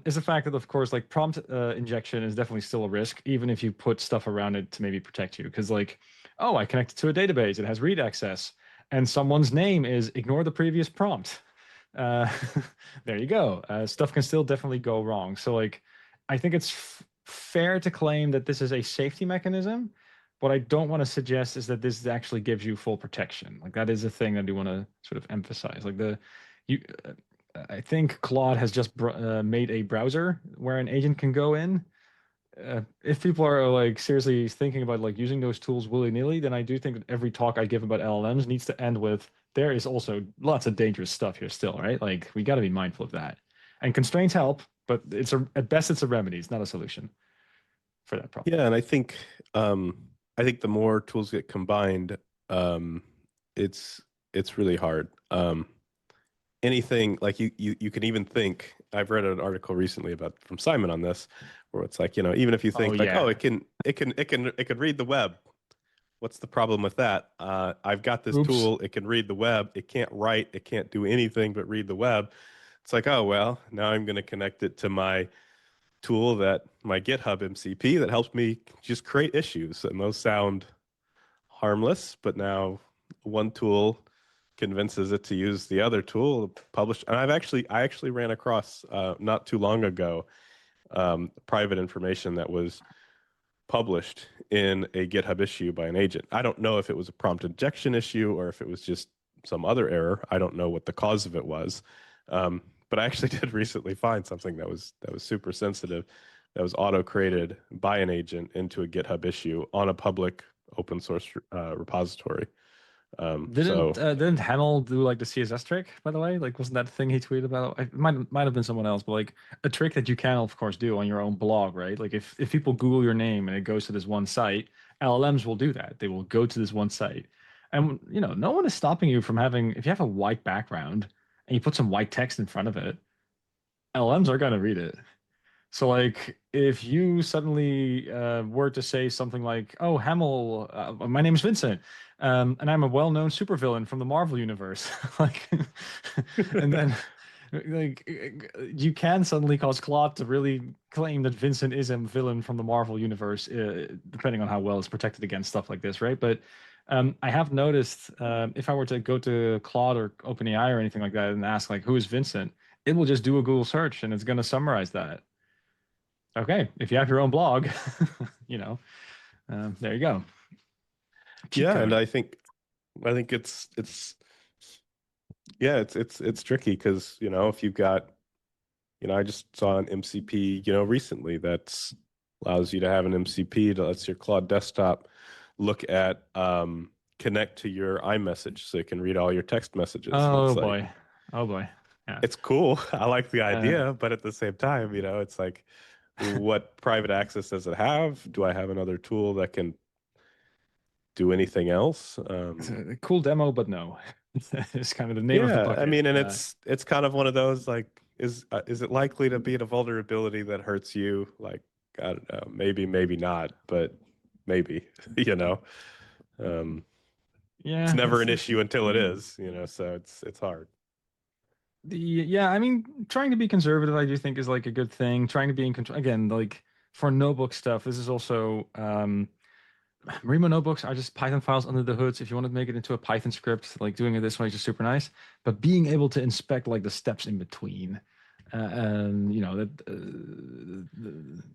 is the fact that of course like prompt injection is definitely still a risk, even if you put stuff around it to maybe protect you. Because like, oh, I connected to a database, it has read access, and someone's name is ignore the previous prompt. Uh, there you go. Stuff can still definitely go wrong. So like, I think it's fair to claim that this is a safety mechanism. What I don't want to suggest is that this actually gives you full protection. Like that is a thing I do want to sort of emphasize. Like you, I think Claude has just made a browser where an agent can go in. If people are like seriously thinking about like using those tools willy-nilly, then I do think that every talk I give about LLMs needs to end with there is also lots of dangerous stuff here still, right? Like we got to be mindful of that. And constraints help, but at best it's a remedy, it's not a solution for that problem. Yeah, and I think the more tools get combined, it's really hard. Anything like you can even think, I've read an article recently about from Simon on this, where it's like, even if you Oh think like, oh, yeah. it can read the web. What's the problem with that? I've got this Oops. tool, it can read the web, it can't write, it can't do anything but read the web. It's like, oh well, now I'm going to connect it to my tool, that my GitHub MCP that helps me just create issues. And those sound harmless, but now one tool convinces it to use the other tool to publish. And I actually ran across not too long ago private information that was published in a GitHub issue by an agent. I don't know if it was a prompt injection issue or if it was just some other error. I don't know what the cause of it was. But I actually did recently find something that was super sensitive, that was auto created by an agent into a GitHub issue on a public open source repository. Didn't So didn't Hamel do like the CSS trick, by the way? Like, wasn't that the thing he tweeted about? It might have been someone else, but like a trick that you can, of course, do on your own blog, right? Like if people Google your name and it goes to this one site, LLMs will do that. They will go to this one site. And no one is stopping you from having, if you have a white background and you put some white text in front of it, LLMs are gonna read it. So like if you suddenly were to say something like, "Oh, Hamel, my name is Vincent, and I'm a well-known supervillain from the Marvel universe," like, and then like you can suddenly cause Claude to really claim that Vincent is a villain from the Marvel universe, depending on how well it's protected against stuff like this, right? But I have noticed if I were to go to Claude or OpenAI or anything like that and ask like, "Who is Vincent?" it will just do a Google search and it's going to summarize that. Okay, if you have your own blog, you know, there you go. Cheat yeah, and code. I think it's yeah, it's tricky because, if you've got, I just saw an MCP, recently that's allows you to have an MCP that lets your Claude desktop look at connect to your iMessage so it can read all your text messages. And Oh it's like, boy. Oh boy. Yeah. it's cool. I like the Uh, idea, but at the same time, it's like, what private access does it have? Do I have another tool that can do anything else? it's a cool demo, but no. It's kind of the name of the Yeah, I bucket. mean, and it's kind of one of those like, is it likely to be a vulnerability that hurts you? Like, I don't know, maybe, maybe not, but maybe, you know. Um, it's Yeah, never it's an this. issue until it is, so it's hard. Yeah, I mean, trying to be conservative, I do think is like a good thing. Trying to be in control again, like for notebook stuff, this is also Marimo notebooks are just Python files under the hoods. If you want to make it into a Python script, like doing it this way is just super nice. But being able to inspect like the steps in between, You know,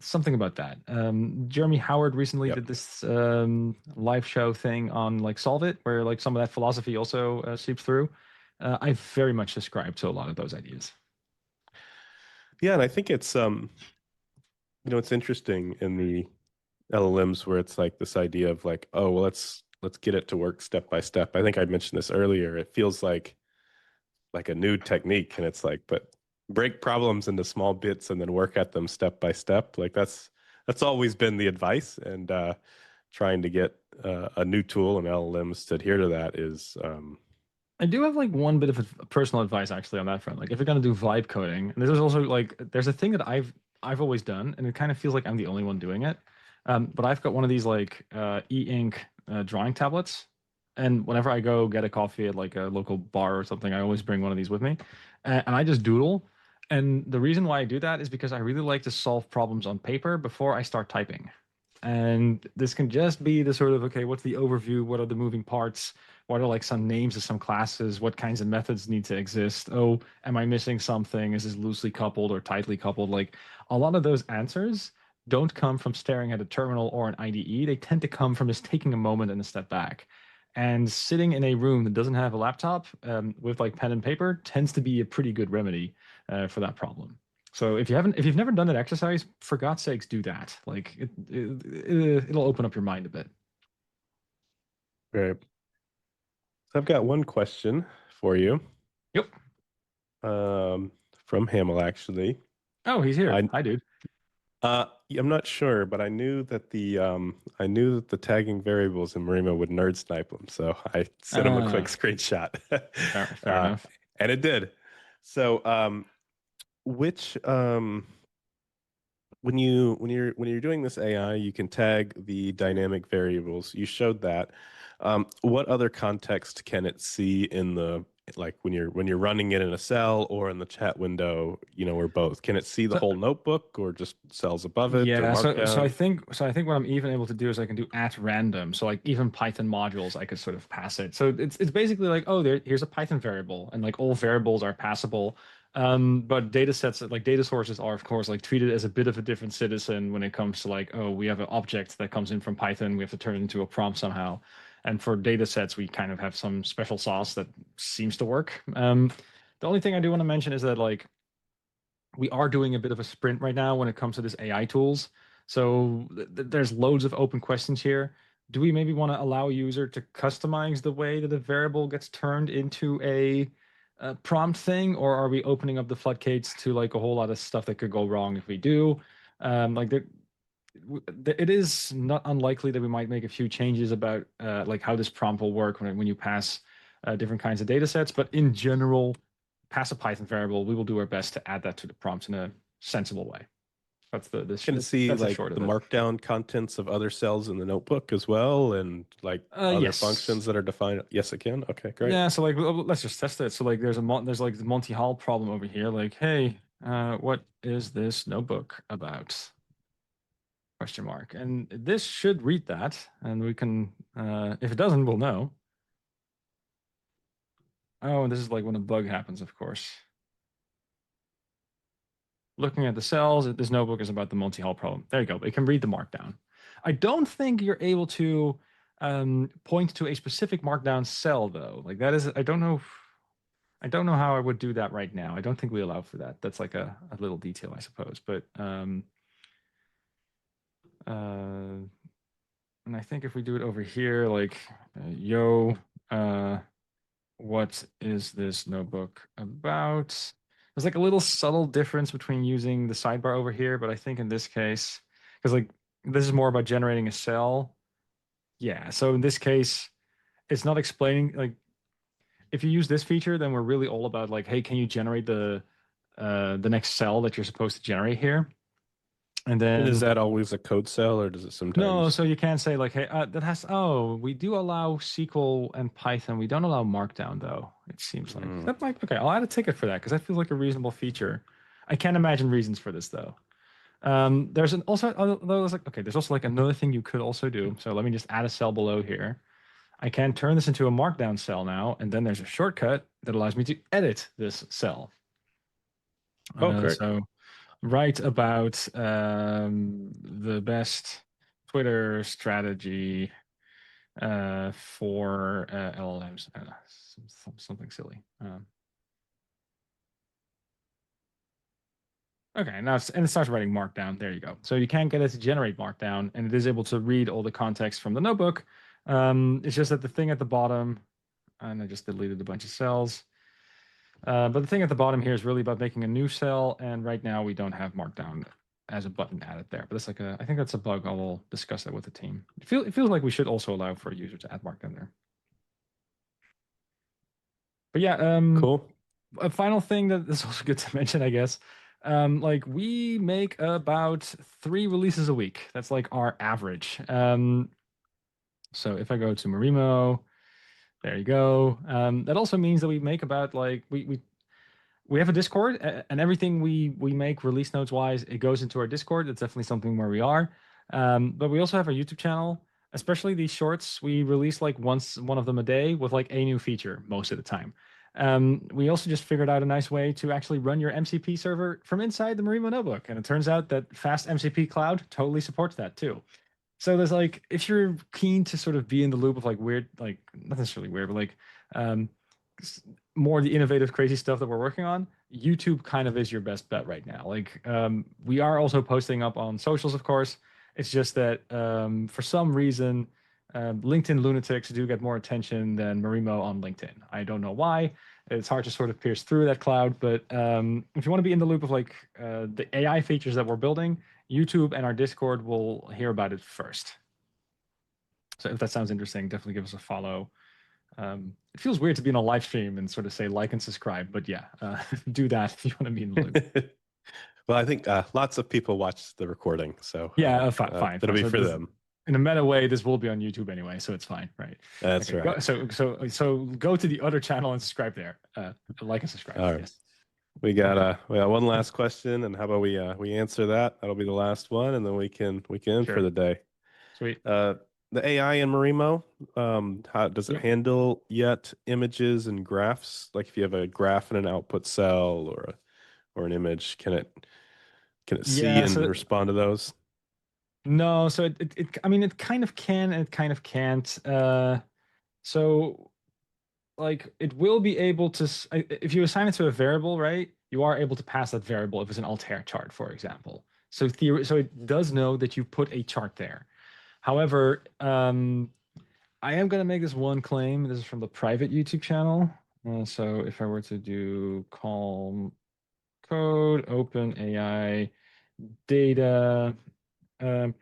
something about that. Jeremy Howard recently Yep. did this live show thing on like Solve It, where like some of that philosophy also seeps through. I very much subscribe to a lot of those ideas. Yeah, and I think it's it's interesting in the LLMs where it's like this idea of like, oh, well, let's get it to work step by step. I think I mentioned this earlier. It feels like a new technique, and it's like, but break problems into small bits and then work at them step by step. Like that's always been the advice, and trying to get a new tool and LLMs to adhere to that is I do have like one bit of personal advice actually on that front. Like if you're gonna do vibe coding, and there's also like there's a thing that I've always done, and it kind of feels like I'm the only one doing it. But I've got one of these like e-ink drawing tablets, and whenever I go get a coffee at like a local bar or something, I always bring one of these with me, and I just doodle. And the reason why I do that is because I really like to solve problems on paper before I start typing. And this can just be the sort of, okay, what's the overview? What are the moving parts? What are like some names of some classes? What kinds of methods need to exist? Oh, am I missing something? Is this loosely coupled or tightly coupled? Like a lot of those answers don't come from staring at a terminal or an IDE. They tend to come from just taking a moment and a step back. And sitting in a room that doesn't have a laptop with like pen and paper tends to be a pretty good remedy for that problem. So if you've never done that exercise, for God's sakes, do that. Like it'll open up your mind a bit. right. So I've got one question for you, Yep. um, from Hamel actually. Oh, he's here. I Hi, dude. I'm not sure, but I knew that the tagging variables in Marimo would nerd snipe them, so I sent him a quick Uh, screenshot. fair uh, enough. and it did. So which when you're doing this AI, you can tag the dynamic variables. You showed that. What other context can it see in the like when you're running it in a cell or in the chat window, or both? Can it see the So whole notebook or just cells above it or yeah, Markdown? I think what I'm even able to do is I can do at random. So like even Python modules, I could sort of pass it. So it's basically like, oh, here's a Python variable, and like all variables are passable. But data sets like data sources are of course like treated as a bit of a different citizen when it comes to like, oh, we have an object that comes in from Python, we have to turn it into a prompt somehow. And for data sets, we kind of have some special sauce that seems to work. The only thing I do want to mention is that like we are doing a bit of a sprint right now when it comes to this AI tools. So there's loads of open questions here. Do we maybe want to allow a user to customize the way that a variable gets turned into a prompt thing, or are we opening up the floodgates to like a whole lot of stuff that could go wrong if we do? Like it is not unlikely that we might make a few changes about like how this prompt will work when you pass different kinds of data sets. But in general, pass a Python variable, we will do our best to add that to the prompts in a sensible way. That's Can it see that's the like short the of it. markdown contents of other cells in the notebook as well, and like other Yes. functions that are defined? Yes, it can. Okay, great. Yeah, so like let's just test it. So like there's like the Monty Hall problem over here. Like, hey, what is this notebook about? Question mark. And this should read that, and we can if it doesn't, we'll know. Oh, and this is like when a bug happens, of course. Looking at the cells, this notebook is about the Monty Hall problem. There you go. It can read the markdown. I don't think you're able to point to a specific markdown cell though. Like that is, I don't know. I don't know how I would do that right now. I don't think we allow for that. That's like a little detail, I suppose. But uh, and I think if we do it over here, like yo, uh, what is this notebook about? There's like a little subtle difference between using the sidebar over here, but I think in this case, because like this is more about generating a cell. Yeah, so in this case, it's not explaining like if you use this feature, then we're really all about like, hey, can you generate the next cell that you're supposed to generate here? And And is then that always a code cell, or does it no, sometimes? so you can't say like, hey, that has, oh, we do allow SQL and Python. We don't allow Markdown though, it seems like. Mm. That might, okay, I'll add a ticket for that because that feels like a reasonable feature. I can't imagine reasons for this though. There's an also, there's like, okay, there's also like another thing you could also do. So let me just add a cell below here. I can turn this into a Markdown cell now, and then there's a shortcut that allows me to edit this cell. Okay. So write about the best Twitter strategy for LLMs. Something silly. Okay, now and it starts writing Markdown. There you go. So you can get it to generate Markdown, and it is able to read all the context from the notebook. It's just that the thing at the bottom, and I just deleted a bunch of cells. But the thing at the bottom here is really about making a new cell, and right now we don't have Markdown as a button added there. But it's like I think that's a bug. I will discuss that with the team. It feels like we should also allow for a user to add Markdown there. But yeah, Cool. a final thing that is also good to mention, I guess. Like we make about 3 releases a week. That's like our average. So if I go to Marimo, there you go. That also means that we make about like we have a Discord, and everything we make release notes wise, it goes into our Discord. That's definitely something where we are. But we also have our YouTube channel, especially these shorts. We release like one of them a day with like a new feature most of the time. We also just figured out a nice way to actually run your MCP server from inside the Marimo notebook, and it turns out that fast MCP Cloud totally supports that too. So there's like, if you're keen to sort of be in the loop of like weird, like not necessarily weird, but like um, more the innovative, crazy stuff that we're working on, YouTube kind of is your best bet right now. Like we are also posting up on socials, of course. It's just that for some reason, LinkedIn lunatics do get more attention than Marimo on LinkedIn. I don't know why. It's hard to sort of pierce through that cloud, but if you want to be in the loop of like the AI features that we're building, YouTube and our Discord will hear about it first. So if that sounds interesting, definitely give us a follow. It feels weird to be in a live stream and sort of say like and subscribe, but yeah, do that if you want to be in the loop. Well, I think lots of people watch the recording, so Yeah, fine. it'll be So for this, them. in a meta way, this will be on YouTube anyway, so it's fine, right? That's Okay, right. so go to the other channel and subscribe there. Like and subscribe. All right. Yes. We got Okay. one last question, and how about we answer that? That'll be the last one, and then we can end for Sure. the day. Sweet. The AI in Marimo, how does it Yep. handle yet images and graphs? Like if you have a graph in an output cell or an image, can it see Yeah. and So respond to those? no. So I mean, it kind of can and it kind of can't. So like it will be able to if you assign it to a variable, right? You are able to pass that variable if it's an Altair chart, for example. So so it does know that you put a chart there. However, I am going to make this one claim. This is from the private YouTube channel. So if I were to do calm code, open AI data, um,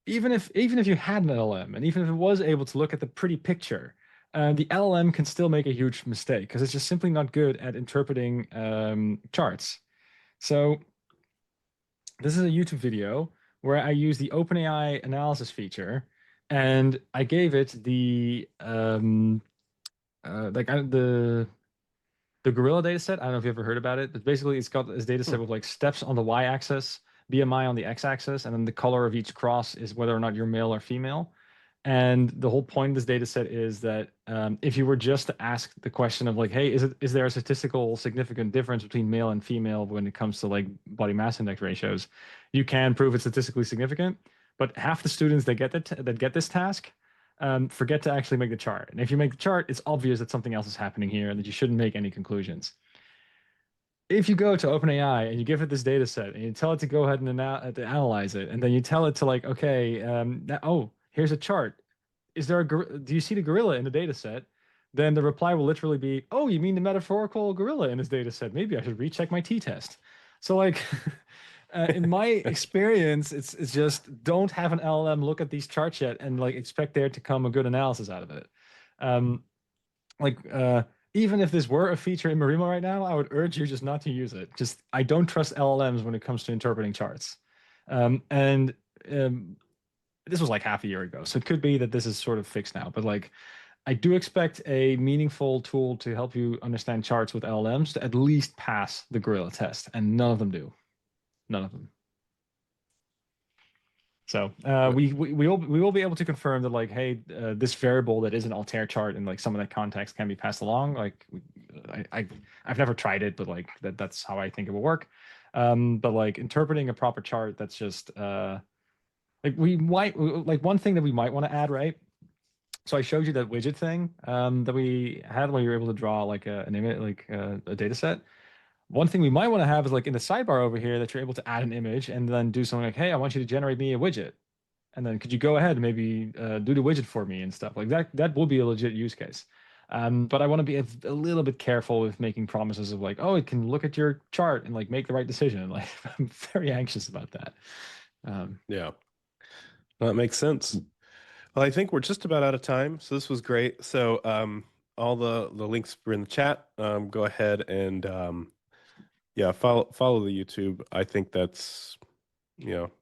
even if you had an LLM, and even if it was able to look at the pretty picture, the LLM can still make a huge mistake because it's just simply not good at interpreting charts. So this is a YouTube video where I use the OpenAI analysis feature, and I gave it the the Gorilla data set. I don't know if you ever heard about it, but basically it's got this data Hmm. set with like steps on the y-axis, BMI on the x-axis, and then the color of each cross is whether or not you're male or female. And the whole point of this data set is that if you were just to ask the question of like, hey, is there a statistical significant difference between male and female when it comes to like body mass index ratios, you can prove it's statistically significant. But half the students that get this task forget to actually make the chart. And if you make the chart, it's obvious that something else is happening here and that you shouldn't make any conclusions. If you go to OpenAI and you give it this data set and you tell it to go ahead and to analyze it, and then you tell it to like, okay, oh, here's a chart. Do you see the gorilla in the data set? Then the reply will literally be, oh, you mean the metaphorical gorilla in this data set? Maybe I should recheck my t-test. So like, in my experience, it's just don't have an LLM look at these charts yet and like expect there to come a good analysis out of it. Um, like even if this were a feature in Marimo right now, I would urge you just not to use it. Just I don't trust LLMs when it comes to interpreting charts. And this was like half a year ago, so it could be that this is sort of fixed now. But like I do expect a meaningful tool to help you understand charts with LLMs to at least pass the Gorilla test, and none of them do. None of them. So we will be able to confirm that like, hey, this variable that is an altair chart in like some of that context can be passed along. Like I've never tried it, but like that's how I think it will work. But like interpreting a proper chart, that's just like we might like one thing that we might want to add, right? So I showed you that widget thing that we had where you're able to draw like an image, like a data set. One thing we might want to have is like in the sidebar over here that you're able to add an image and then do something like, hey, I want you to generate me a widget. And then could you go ahead and maybe do the widget for me and stuff like that? That will be a legit use case. But I want to be a little bit careful with making promises of like, oh, it can look at your chart and like make the right decision. Like I'm very anxious about that. Yeah, that makes sense. Well, I think we're just about out of time, so this was great. So all the links are in the chat. Go ahead and yeah, follow the YouTube. I think that's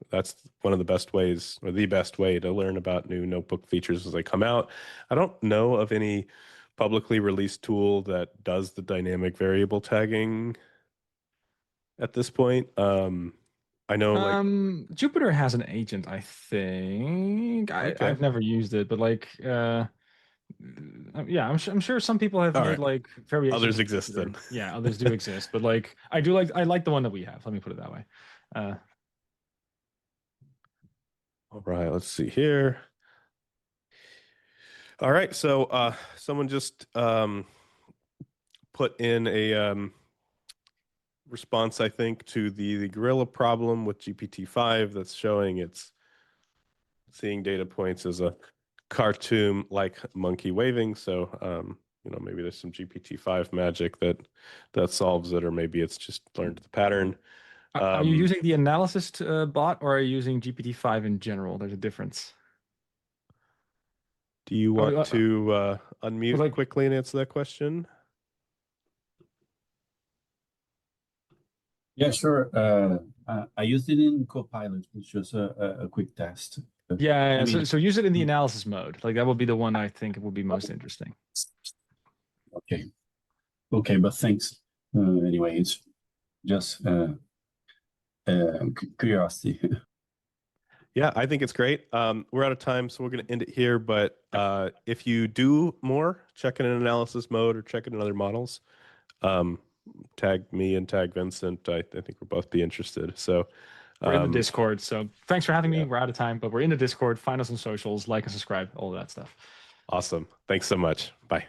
that's one of the best ways, or the best way, to learn about new notebook features as they come out. I don't know of any publicly released tool that does the dynamic variable tagging at this point. I know like Jupyter has an agent, I think. okay, I've never used it, but like yeah, I'm sure some people have all made right, like variations others of exist then. Jupyter. Yeah, others do exist, but like I like the one that we have. Let me put it that way. Uh, All right, let's see here. All right, so someone just put in a response, I think, to the gorilla problem with GPT-5 that's showing it's seeing data points as a cartoon-like monkey waving. So, maybe there's some GPT-5 magic that solves it, or maybe it's just learned the pattern. are you using the analysis bot or are you using GPT-5 in general? There's a difference. Do you want to unmute Like, quickly and answer that question? Yeah, sure. I used it in Copilot, which was a quick test. yeah, I mean, so use it in the analysis mode. Like that would be the one I think would be most interesting. okay, but thanks. Anyway, it's just curiosity. Yeah, I think it's great. We're out of time, so we're going to end it here. But if you do more, check in an analysis mode or check in other models, tag me and tag Vincent. I think we'll both be interested. So We're in the Discord. So thanks for having me. yeah. We're out of time, but we're in the Discord. Find us on socials, like and subscribe, all of that stuff. Awesome. Thanks so much. Bye.